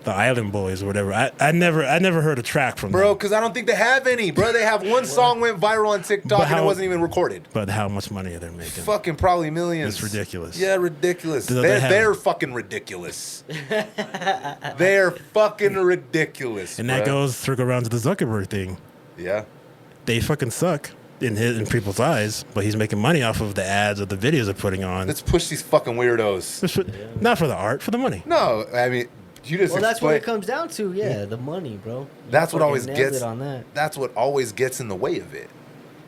Island Boys or whatever, I never heard a track from bro, them. because I don't think they have any, bro. They have one song went viral on TikTok and it wasn't even recorded. But how much money are they making? Fucking probably millions. It's ridiculous. Yeah, ridiculous. They're fucking ridiculous. They're fucking ridiculous. And that goes circle around to the Zuckerberg thing. Yeah. They fucking suck in people's eyes, but he's making money off of the ads or the videos they're putting on. Let's push these fucking weirdos. Not for the art, for the money. No, I mean, you just that's what it comes down to. Yeah, the money, bro. That's what always gets it on that. That's what always gets in the way of it.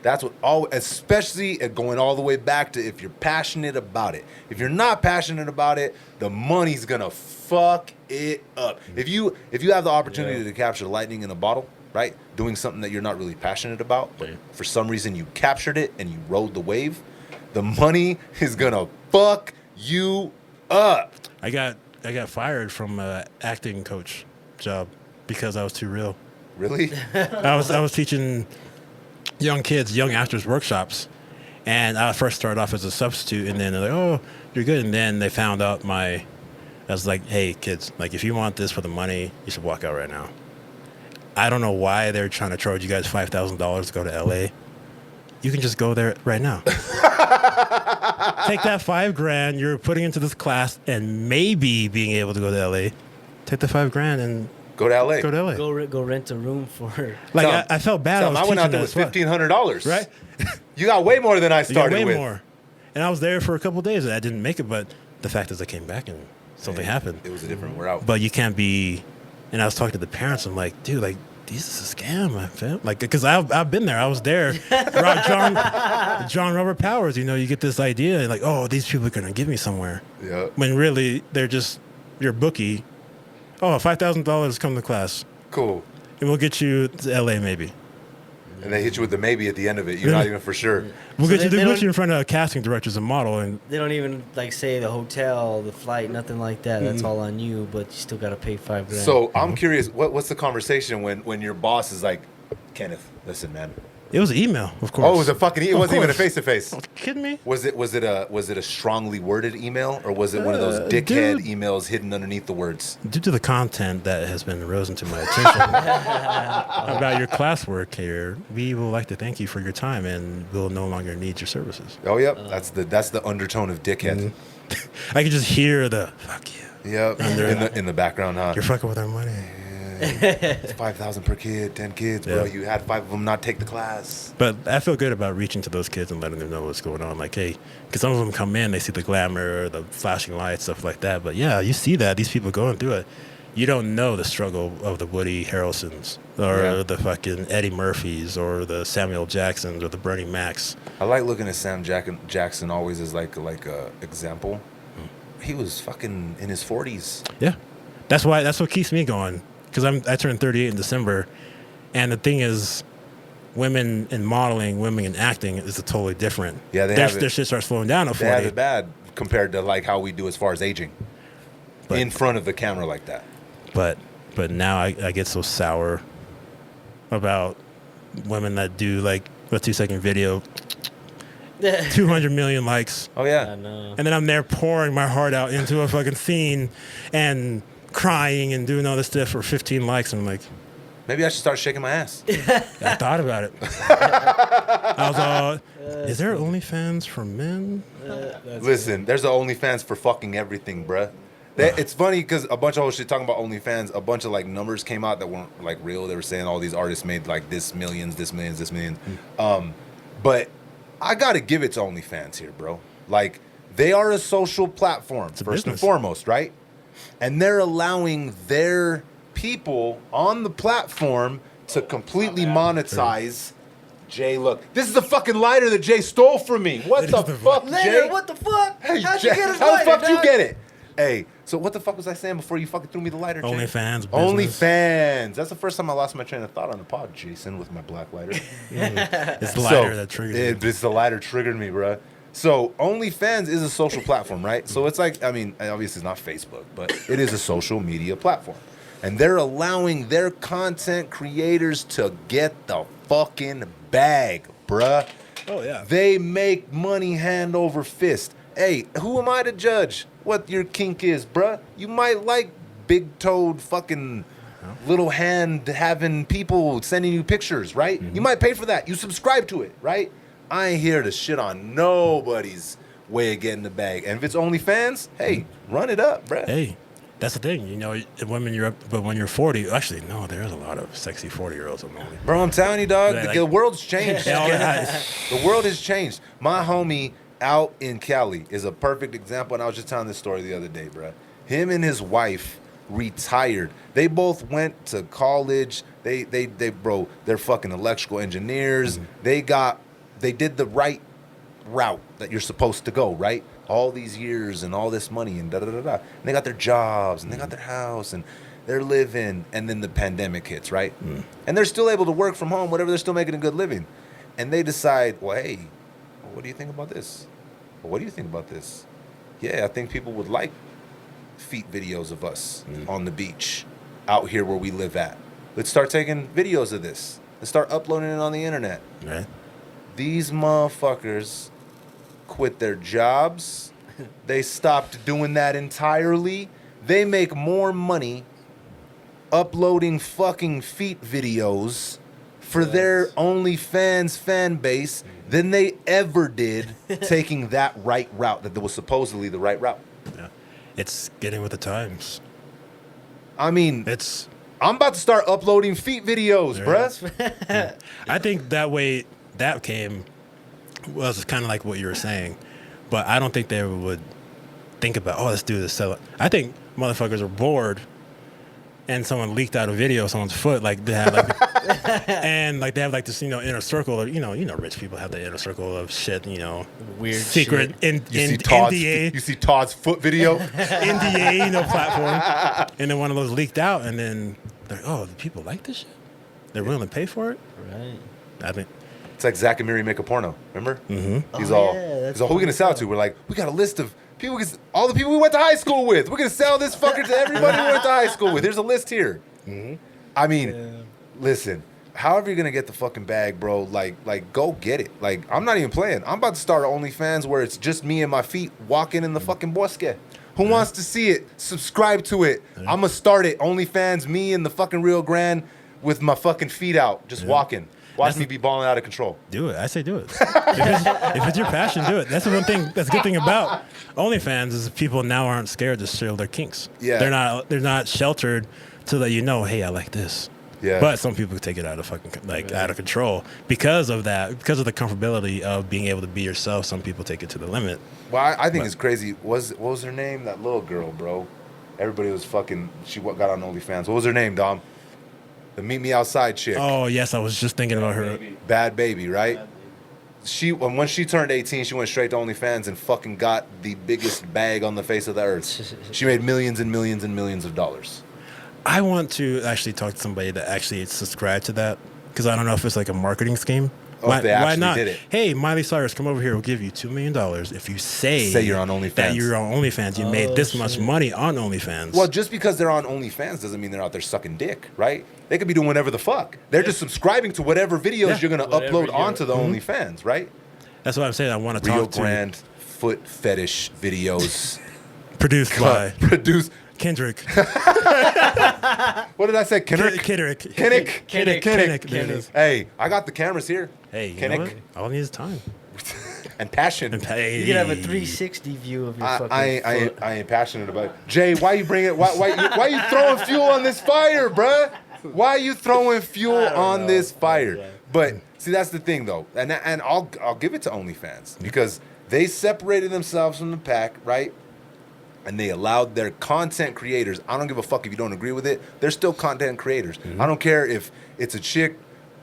That's what especially going all the way back to if you're passionate about it. If you're not passionate about it, the money's gonna fuck it up. If you have the opportunity to capture lightning in a bottle, right? Doing something that you're not really passionate about, but for some reason you captured it and you rode the wave, the money is gonna fuck you up. I got fired from an acting coach job because I was too real. Really? I was teaching young actors workshops, and I first started off as a substitute, and then they're like, "Oh, you're good," and then they found out I was like, "Hey, kids, like if you want this for the money, you should walk out right now." I don't know why they're trying to charge you guys $5,000 to go to LA. You can just go there right now. Take that $5,000 you're putting into this class and maybe being able to go to LA. Take the $5,000 and go to LA. Go to LA. Go rent a room for. Like I felt bad. I went out there with $1,500. Right. You got way more than I started with. Way more. And I was there for a couple of days and I didn't make it, but the fact is I came back and something happened. It was a different route. But you can't be. And I was talking to the parents. I'm like, dude, like, this is a scam, I felt like, because I've been there. I was there. John Robert Powers. You know, you get this idea and like, oh, these people are gonna give me somewhere. Yeah. When really they're just your bookie. Oh, $5,000 come to class. Cool. And we'll get you to LA maybe. And they hit you with the maybe at the end of it. You're not even for sure. We'll get you. They put you in front of a casting director as a model, and they don't even like say the hotel, the flight, nothing like that. That's all on you, but you still got to pay $5,000. So I'm curious, what's the conversation when your boss is like, Kenneth, listen, man, It was email, of course. Oh, it was a fucking. It Of wasn't even a course. face to face. Kidding me? Was it a strongly worded email, or was it one of those dickhead emails hidden underneath the words? Due to the content that has been risen to my attention about your classwork here, we would like to thank you for your time, and we'll no longer need your services. Oh, yep. That's the undertone of dickhead. I could just hear the fuck you. Yep. In the background, huh? You're fucking with our money. It's 5,000 per kid, 10 kids, bro. Yeah. You had 5 of them not take the class. But I feel good about reaching to those kids and letting them know what's going on. Like, hey, because some of them come in, they see the glamour, the flashing lights, stuff like that. But yeah, you see that. These people going through it. You don't know the struggle of the Woody Harrelsons or the fucking Eddie Murphys or the Samuel Jacksons or the Bernie Macs. I like looking at Sam Jackson always as like a example. He was fucking in his 40s. Yeah. That's what keeps me going. Because I turned 38 in December, and the thing is, women in modeling, women in acting is totally different. Yeah, their shit starts slowing down at 40. They have it bad compared to like how we do as far as aging, But- in front of the camera like that. But now I get so sour about women that do like a 2-second video, 200 million likes, Oh yeah, I know. and then I'm there pouring my heart out into a fucking scene and crying and doing all this stuff for 15 likes. And I'm like, maybe I should start shaking my ass. I thought about it. I was all, is there OnlyFans for men? Listen, there's an OnlyFans for fucking everything, bruh. It's funny because a bunch of whole shit talking about OnlyFans, a bunch of like numbers came out that weren't like real. They were saying all these artists made like this millions. But I gotta give it to OnlyFans here, bro. Like, they are a social platform, first and business. foremost, right? And they're allowing their people on the platform to completely monetize. Jay, look, this is the fucking lighter that Jay stole from me. What the fuck, Jay? Later, what the fuck? Hey, How'd Jay, you get his how the lighter, fuck did you dog? get it? Hey, so what the fuck was I saying before you fucking threw me the lighter, Jay? OnlyFans business. OnlyFans. That's the first time I lost my train of thought on the pod, Jason, with my black lighter. It's the lighter that triggered me. It's the lighter triggered me, bro. So OnlyFans is a social platform, right? So it's like, I mean, obviously it's not Facebook, but it is a social media platform. And they're allowing their content creators to get the fucking bag, bruh. Oh, yeah. They make money hand over fist. Hey, who am I to judge what your kink is, bruh? You might like big-toed fucking little hand having people sending you pictures, right? You might pay for that. You subscribe to it, right? I ain't here to shit on nobody's way of getting the bag. And if it's OnlyFans, hey, run it up, bruh. Hey, that's the thing. You know, but when you're 40, actually, no, there's a lot of sexy 40-year-olds on Only. Bro, I'm telling you, dog, Yeah, the like- world's changed. Yeah, The world has changed. My homie out in Cali is a perfect example, and I was just telling this story the other day, bro. Him and his wife retired. They both went to college. They bro, they're fucking electrical engineers. They did the right route that you're supposed to go, right? All these years and all this money and da-da-da-da. And they got their jobs and they got their house and they're living, and then the pandemic hits, right? And they're still able to work from home, whatever, they're still making a good living. And they decide, well, hey, what do you think about this? Well, what do you think about this? Yeah, I think people would like feet videos of us on the beach out here where we live at. Let's start taking videos of this. Let's start uploading it on the internet. Right? These motherfuckers quit their jobs. They stopped doing that entirely. They make more money uploading fucking feet videos for their OnlyFans fan base than they ever did taking that right route that was supposedly the right route. Yeah. It's getting with the times. I mean, It's. I'm about to start uploading feet videos, bruh. I think that way that came was kind of like what you were saying, but I don't think they would think about, oh, let's do this, sell it. I think motherfuckers are bored, and someone leaked out a video of someone's foot, like they have like, and like they have like this, inner circle of, rich people have the inner circle of shit, Weird secret shit. You see Todd's, NDA. you see Todd's foot video? NDA, platform, and then one of those leaked out, and then they're like, oh, the people like this shit. They're willing to pay for it. Right. I think. It's like Zach and Miri make a porno, remember? Mm-hmm. He's Oh, all, yeah, that's he's all, who we gonna sell it to? We're like, we got a list of people, all the people we went to high school with. We're gonna sell this fucker to everybody we went to high school with. There's a list here. I mean, listen, however you're gonna get the fucking bag, bro, like go get it. Like, I'm not even playing. I'm about to start OnlyFans where it's just me and my feet walking in the fucking bosque. Who wants to see it? Subscribe to it. I'm gonna start it. OnlyFans, me in the fucking Rio Grande with my fucking feet out, just walking. Watch me be balling out of control. Do it. I say do it. If it's your passion, do it. That's the one thing. That's a good thing about OnlyFans is people now aren't scared to show their kinks. Yeah. They're not sheltered so that hey, I like this. Yeah. But some people take it out of out of control because of that, because of the comfortability of being able to be yourself. Some people take it to the limit. Well, I think it's crazy. What was her name? That little girl, bro. Everybody was fucking. She got on OnlyFans. What was her name, Dom? The Meet Me Outside chick. Oh yes, I was just thinking about her. Bad Baby, right? When she turned 18, she went straight to OnlyFans and fucking got the biggest bag on the face of the earth. She made millions and millions and millions of dollars. I want to actually talk to somebody that actually subscribed to that because I don't know if it's like a marketing scheme. If they actually not? did it. Hey, Miley Cyrus, come over here. We'll give you $2 million if you say you're on OnlyFans. That you're on OnlyFans. You made this much money on OnlyFans. Well, just because they're on OnlyFans doesn't mean they're out there sucking dick, right? They could be doing whatever the fuck. They're just subscribing to whatever videos you're going to upload onto the OnlyFans, right? That's what I'm saying. I want to Rio talk to Grande foot fetish videos. produced by Kendrick. What did I say? Kenneth? Kenneth. Hey, I got the cameras here. Hey, Kenneth. All I need is time. And passion. You can have a 360 view of your fucking foot. I ain't passionate about it. Jay, why you bring it? Why you throwing fuel on this fire, bruh? Why are you throwing fuel on this fire? Yeah. But see, that's the thing, though, and I'll give it to OnlyFans because they separated themselves from the pack, right? And they allowed their content creators. I don't give a fuck if you don't agree with it. They're still content creators. I don't care if it's a chick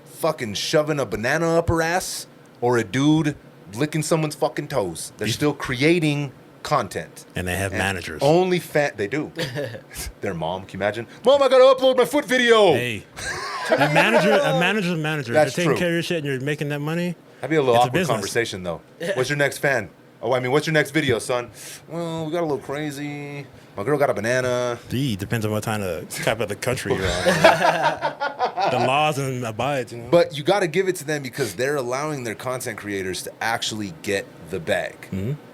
fucking shoving a banana up her ass or a dude licking someone's fucking toes. They're still creating content. And they have managers. They do. Their mom, can you imagine? Mom, I gotta upload my foot video. Hey, a manager's a manager. That's if you're taking true. care of your shit and you're making that money. That'd be a little It's a awkward business. conversation, though. What's your next fan? What's your next video, son? Well, we got a little crazy. My girl got a banana. Depends on what type of the country you're on. The laws and abides, But you got to give it to them because they're allowing their content creators to actually get the bag.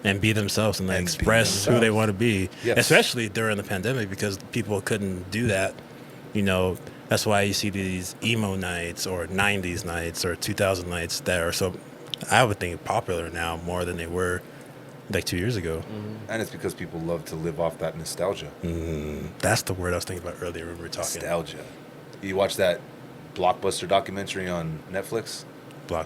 And be themselves and And be express who they want to be. Yes. Especially during the pandemic because people couldn't do that. That's why you see these emo nights or 90s nights or 2000 nights that are so, I would think, popular now more than they were like 2 years ago. And it's because people love to live off that nostalgia. That's the word I was thinking about earlier when we were talking. Nostalgia. You watch that Blockbuster documentary on Netflix? The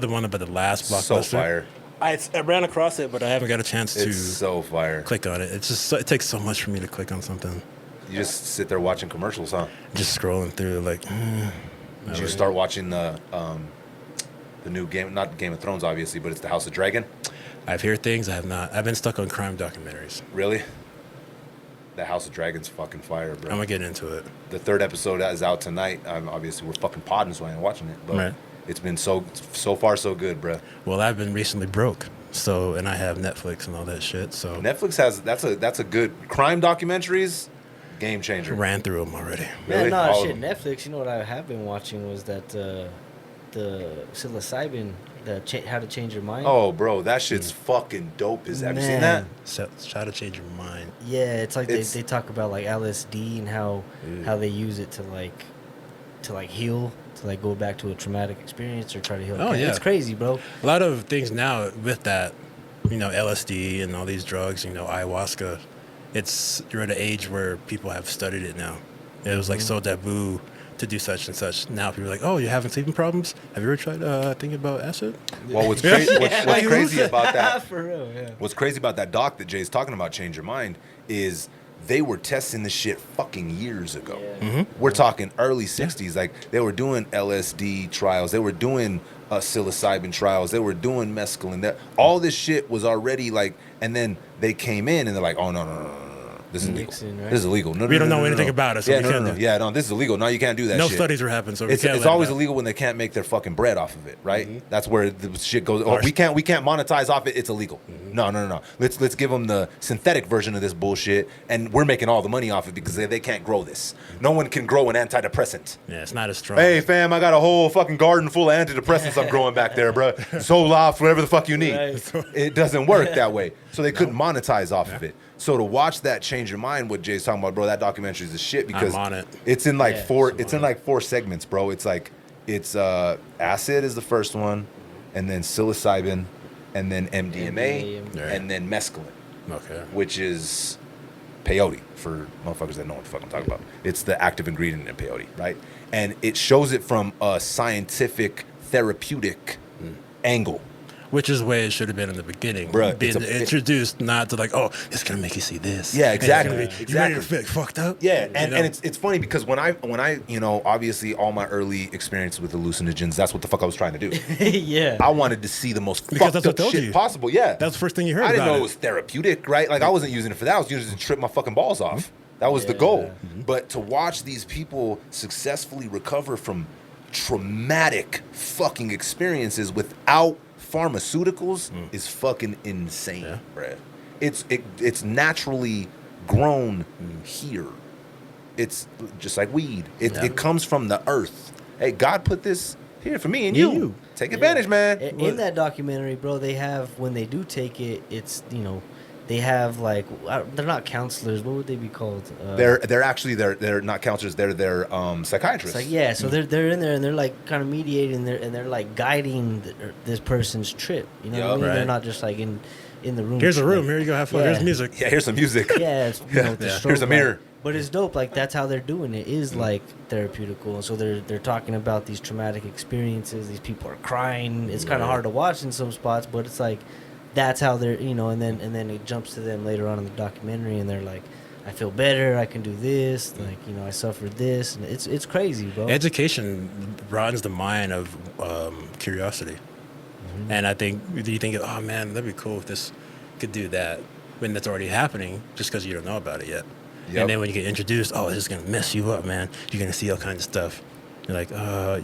one about the last Blockbuster. So fire. I ran across it, but I haven't got a chance to It's so fire. click on it. It's just it takes so much for me to click on something. You just sit there watching commercials, huh? Just scrolling through like. Did you start watching the new game? Not Game of Thrones, obviously, but it's the House of Dragon. I've heard things. I have not. I've been stuck on crime documentaries. Really? The House of Dragon's fucking fire, bro. I'm gonna get into it. The third episode is out tonight. Obviously, we're fucking podding, so I ain't watching it. But Right. it's been so far so good, bro. Well, I've been recently broke, and I have Netflix and all that shit. So Netflix has that's a good crime documentaries, game changer. ran through them already. Really? Man, All of shit. them. Netflix. You know what I have been watching was that the psilocybin, How to Change Your Mind. Oh, bro, that shit's fucking dope. Have you seen that? Man. So try to change your mind. Yeah, it's like It's- they talk about like LSD and how they use it to heal, to go back to a traumatic experience or try to heal. Oh, yeah. It's crazy, bro. A lot of things now with that, LSD and all these drugs, ayahuasca. You're at an age where people have studied it now. It was like so taboo to do such and such. Now people are like, oh, you're having sleeping problems? Have you ever tried thinking about acid? Well, what's crazy about that? For real, yeah. What's crazy about that doc that Jay's talking about, Change Your Mind, is they were testing this shit fucking years ago. Yeah. We're talking early 60s. Like, they were doing LSD trials. They were doing psilocybin trials. They were doing mescaline. All this shit was already like, and then they came in and they're like, oh, no. This is illegal. Mixing, right? This is illegal. No, We no, don't no, know no, anything no. about it, so yeah, we no, can't no, no. do- Yeah, no, this is illegal. No, you can't do that No shit. studies were happening, so we It's can't let always it out. illegal when they can't make their fucking bread off of it, right? That's where the shit goes. Oh, we can't monetize off it. It's illegal. No, no, no, no. Let's give them the synthetic version of this bullshit, and we're making all the money off it because they can't grow this. No one can grow an antidepressant. Yeah, it's not as strong. Hey, fam, I got a whole fucking garden full of antidepressants I'm growing back there, bro. Zoloft, whatever the fuck you need. Right. It doesn't work that way. So they couldn't monetize off of it. So to watch that change your mind, what Jay's talking about, bro, that documentary is the shit because I'm on it. it's in like Yeah, four segments, bro. It's like acid is the first one, and then psilocybin, and then MDMA, MDMA. and then mescaline, Okay. which is peyote for motherfuckers that know what the fuck I'm talking about. It's the active ingredient in peyote, right? And it shows it from a scientific, therapeutic angle. Which is the way it should have been in the beginning. Bruh, Being it's introduced, not to like, oh, it's gonna make you see this. Yeah, And it's exactly, gonna be- You ready to exactly. feel fucked up? Yeah, You and know? it's funny because when I obviously all my early experience with hallucinogens, that's what the fuck I was trying to do. Yeah. I wanted to see the most Because fucked that's up what told shit you. possible. Yeah, That's the first thing you heard I didn't about know it. it was therapeutic, right? Like I wasn't using it for that. I was using it to trip my fucking balls off. That was the goal. But to watch these people successfully recover from traumatic fucking experiences without pharmaceuticals is fucking insane, Yeah. bruh. It's naturally grown here. It's just like weed. It comes from the earth. Hey, God put this here for me and Me you. and you. Take advantage, man. In that documentary, bro, they have, when they do take it, it's, they have like, they're not counselors. What would they be called? They're actually they're not counselors. They're psychiatrists. It's like, yeah, so they're in there and they're like kind of mediating and they're like guiding this person's trip. You know what I Yup. mean? They're Right. not just like in the room. Here's a room. like- Here you go. Have fun. Yeah. Here's music. Yeah, here's some music. Yeah, it's, with the Yeah. strobe Here's a light. mirror. But it's dope. Like that's how they're doing it. Is like therapeutical. And so they're talking about these traumatic experiences. These people are crying. It's kind of hard to watch in some spots, but it's like that's how they're and then it jumps to them later on in the documentary, and they're like, I feel better. I can do this. Like I suffered this, and it's crazy, bro. Education broadens the mind of curiosity. And I think you think, oh man, that'd be cool if this could do that, when that's already happening, just because you don't know about it yet. Yep. And then when you get introduced, oh, this is gonna mess you up, man. You're gonna see all kinds of stuff. You're like,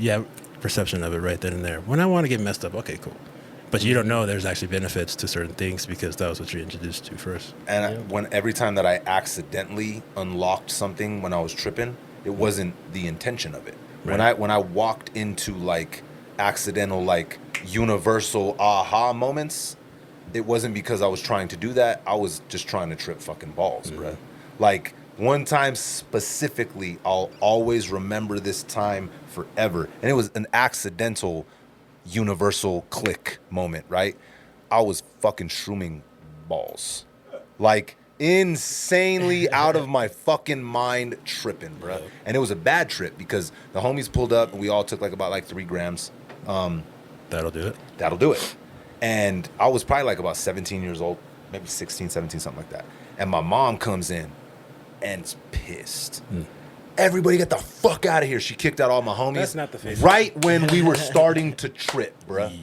yeah, perception of it right then and there. When I want to get messed up, okay, cool. But you don't know there's actually benefits to certain things because that was what you're introduced to first. And every time that I accidentally unlocked something when I was tripping, it wasn't the intention of it. Right. When I walked into like accidental like universal aha moments, it wasn't because I was trying to do that. I was just trying to trip fucking balls, bruh. Like one time specifically, I'll always remember this time forever. And it was an accidental universal click moment, right? I was fucking shrooming balls. Like insanely out of my fucking mind tripping, bruh. And it was a bad trip because the homies pulled up and we all took about 3 grams. That'll do it. That'll do it. And I was probably like about 17 years old, maybe 16, 17, something like that. And my mom comes in and is pissed. Everybody get the fuck out of here. She kicked out all my homies. That's not the face. Right when we were starting to trip, bruh.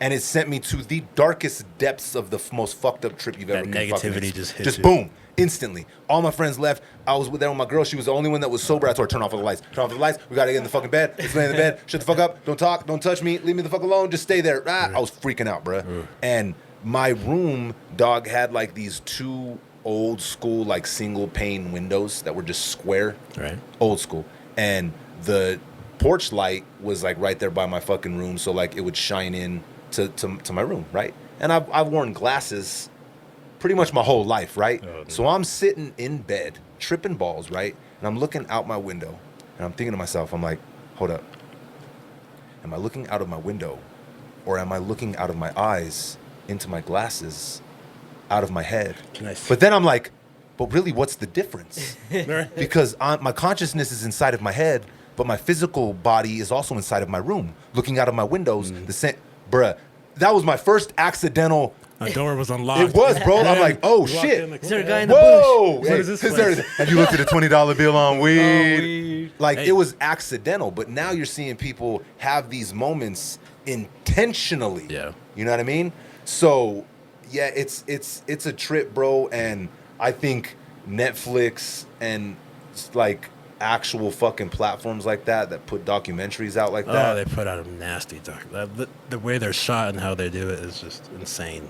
And it sent me to the darkest depths of the most fucked up trip you've That ever can fucking negativity ex- just hit Just you. boom, instantly. All my friends left. I was there with my girl. She was the only one that was sober. I told her, turn off all the lights. Turn off the lights. We gotta get in the fucking bed. Let's lay in the bed. Shut the fuck up. Don't talk. Don't touch me. Leave me the fuck alone. Just stay there. I was freaking out, bruh. And my room, dog, had like these 2 old school like single pane windows that were just square. Right. Old school. And the porch light was like right there by my fucking room, so like it would shine in to my room, right? And I've worn glasses pretty much my whole life, right? So I'm sitting in bed, tripping balls, right? And I'm looking out my window, and I'm thinking to myself, I'm like, hold up. Am I looking out of my window, or am I looking out of my eyes into my glasses, out of my head? Nice. But then I'm like, but really, what's the difference? Right. Because my consciousness is inside of my head, but my physical body is also inside of my room, looking out of my windows. The same, bruh. That was my first accidental. A door was unlocked. It was, bro. I'm like, oh You walked in shit. like, Is there a what guy in the the Whoa! What is this is there- place? have you looked at the $20 bill on weed? weed. Like Hey. it was accidental, but now you're seeing people have these moments intentionally. Yeah. You know what I mean? So yeah, it's a trip, bro, and I think Netflix and like actual fucking platforms like that put documentaries out like that. Oh, they put out a nasty doc. The way they're shot and how they do it is just insane.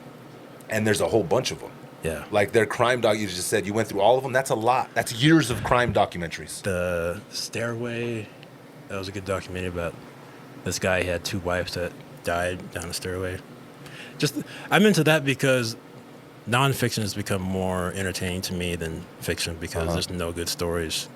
And there's a whole bunch of them. Yeah. Like their crime doc, you just said you went through all of them. That's a lot. That's years of crime documentaries. The Stairway, that was a good documentary about this guy. He had 2 wives that died down the stairway. I'm into that because nonfiction has become more entertaining to me than fiction because there's no good stories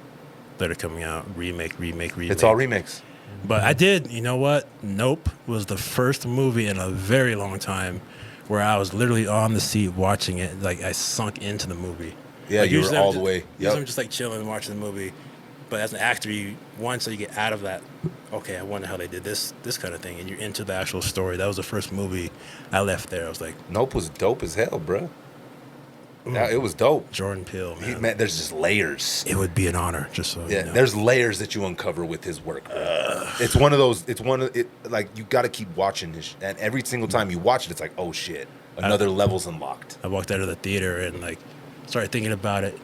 that are coming out. Remake. It's all remakes. But I did, you know what? Nope was the first movie in a very long time where I was literally on the seat watching it. Like I sunk into the movie. Yeah, like, you were all the way. Usually I'm just like chilling and watching the movie. But as an actor, you get out of that, okay, I wonder how they did this kind of thing, and you're into the actual story. That was the first movie I left there. I was like, Nope was dope as hell, bro. Yeah, it was dope. Jordan Peele, man. Man, there's just layers. It would be an honor, just so you know. There's layers that you uncover with his work. It's one of those. Like you got to keep watching his, and every single time you watch it, it's like, oh shit, another level's unlocked. I walked out of the theater and like started thinking about it,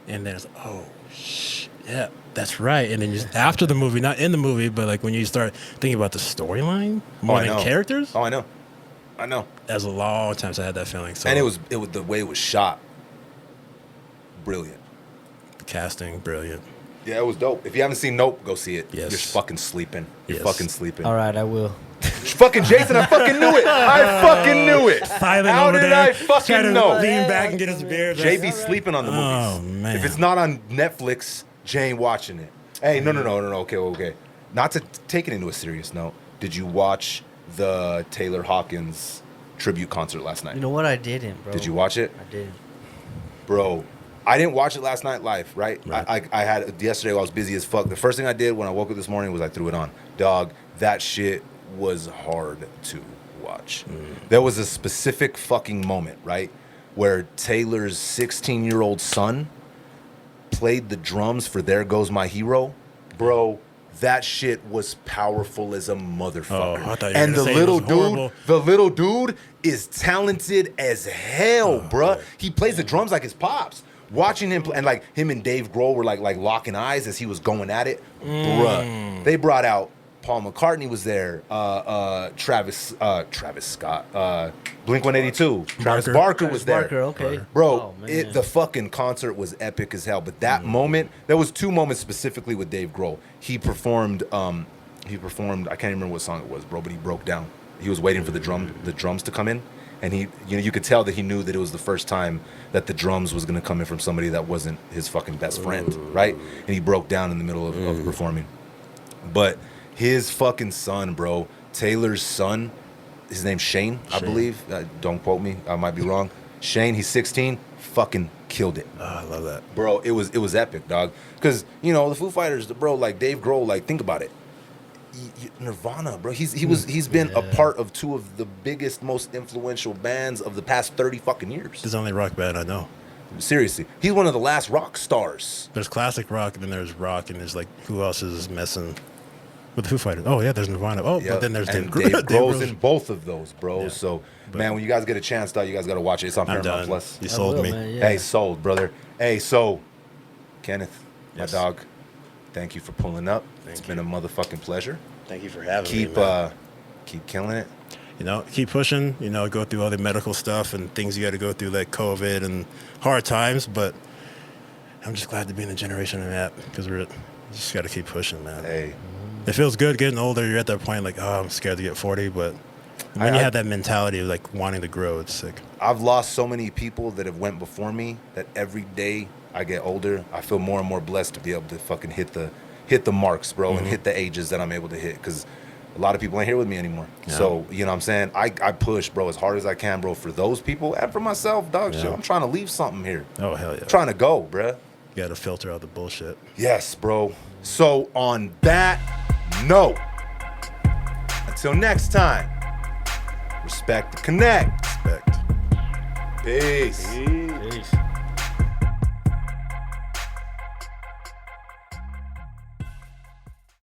and then it's like, oh shit, yeah, that's right. And then just after the movie, not in the movie, but like when you start thinking about the storyline more than characters. Oh, I know. That was a long time since I had that feeling. So. And it was the way it was shot. Brilliant. The casting, brilliant. Yeah, it was dope. If you haven't seen Nope, go see it. Yes. You're fucking sleeping. You're Yes. fucking sleeping. All right, I will. Fucking Jason, I fucking knew it. I fucking knew it. Silent How over did there, I trying fucking to know? lean back and get his beer. JB sleeping on the movies. Oh, man. If it's not on Netflix, Jay ain't watching it. Hey, no. Okay. Not to take it into a serious note. Did you watch the Taylor Hawkins tribute concert last night? You know what? I didn't, bro. Did you watch it? I didn't. Bro, I didn't watch it last night live, right? I had yesterday. I was busy as fuck. The first thing I did when I woke up this morning was I threw it on. Dog, that shit was hard to watch. There was a specific fucking moment, right, where Taylor's 16-year-old son played the drums for "There Goes My Hero." Bro, that shit was powerful as a motherfucker. I thought you were And gonna say it was horrible. the little dude is talented as hell, bruh. He plays the drums like his pops. Watching him play, and like him and Dave Grohl were like locking eyes as he was going at it, bruh. They brought out Paul McCartney was there, Travis Scott, Blink-182, Travis Barker was there. Barker, okay. Bro, Oh, man. the fucking concert was epic as hell. But that moment, there was 2 moments specifically with Dave Grohl. He performed, I can't remember what song it was, bro, but he broke down. He was waiting for the drums to come in, and you could tell that he knew that it was the first time that the drums was gonna come in from somebody that wasn't his fucking best friend, right? And he broke down in the middle of performing. But his fucking son, bro, Taylor's son, his name's Shane, I believe. Don't quote me, I might be wrong. Shane, he's 16, fucking killed it. Oh, I love that. Bro, it was epic, dog. Because, the Foo Fighters, bro, like Dave Grohl, like, think about it. Nirvana, bro. He's been a part of 2 of the biggest, most influential bands of the past 30 fucking years. This is the only rock band I know. Seriously. He's one of the last rock stars. There's classic rock, and then there's rock, and there's like, who else is messing with the Foo Fighters? Oh, yeah, there's Nirvana. Oh, Yeah. but then there's and Dave Dave Grohl's Grohl's. in both of those, bro. Yeah. So, man, when you guys get a chance, though, you guys got to watch it. It's on I'm Paramount done. Plus. You I sold will, me. man, yeah. Hey, sold, brother. Hey, so, Kenneth, Yes. my dog, thank you for pulling up. Thank It's been a motherfucking pleasure. Thank you for having Keep me, man. keep killing it. Keep pushing, go through all the medical stuff and things you got to go through, like COVID and hard times. But I'm just glad to be in the generation I'm at because we're just got to keep pushing, man. Hey, It feels good getting older. You're at that point like, oh, I'm scared to get 40. But when you have that mentality of like wanting to grow, it's sick. I've lost so many people that have went before me that every day I get older, I feel more and more blessed to be able to fucking hit the marks, bro, and hit the ages that I'm able to hit because a lot of people ain't here with me anymore. Yeah. So, you know what I'm saying? I push, bro, as hard as I can, bro, for those people and for myself, dog. Shit, Yeah. I'm trying to leave something here. Oh, hell yeah. I'm trying to go, bruh. You got to filter out the bullshit. Yes, bro. So, on that note, until next time, respect the connect. Respect. Peace.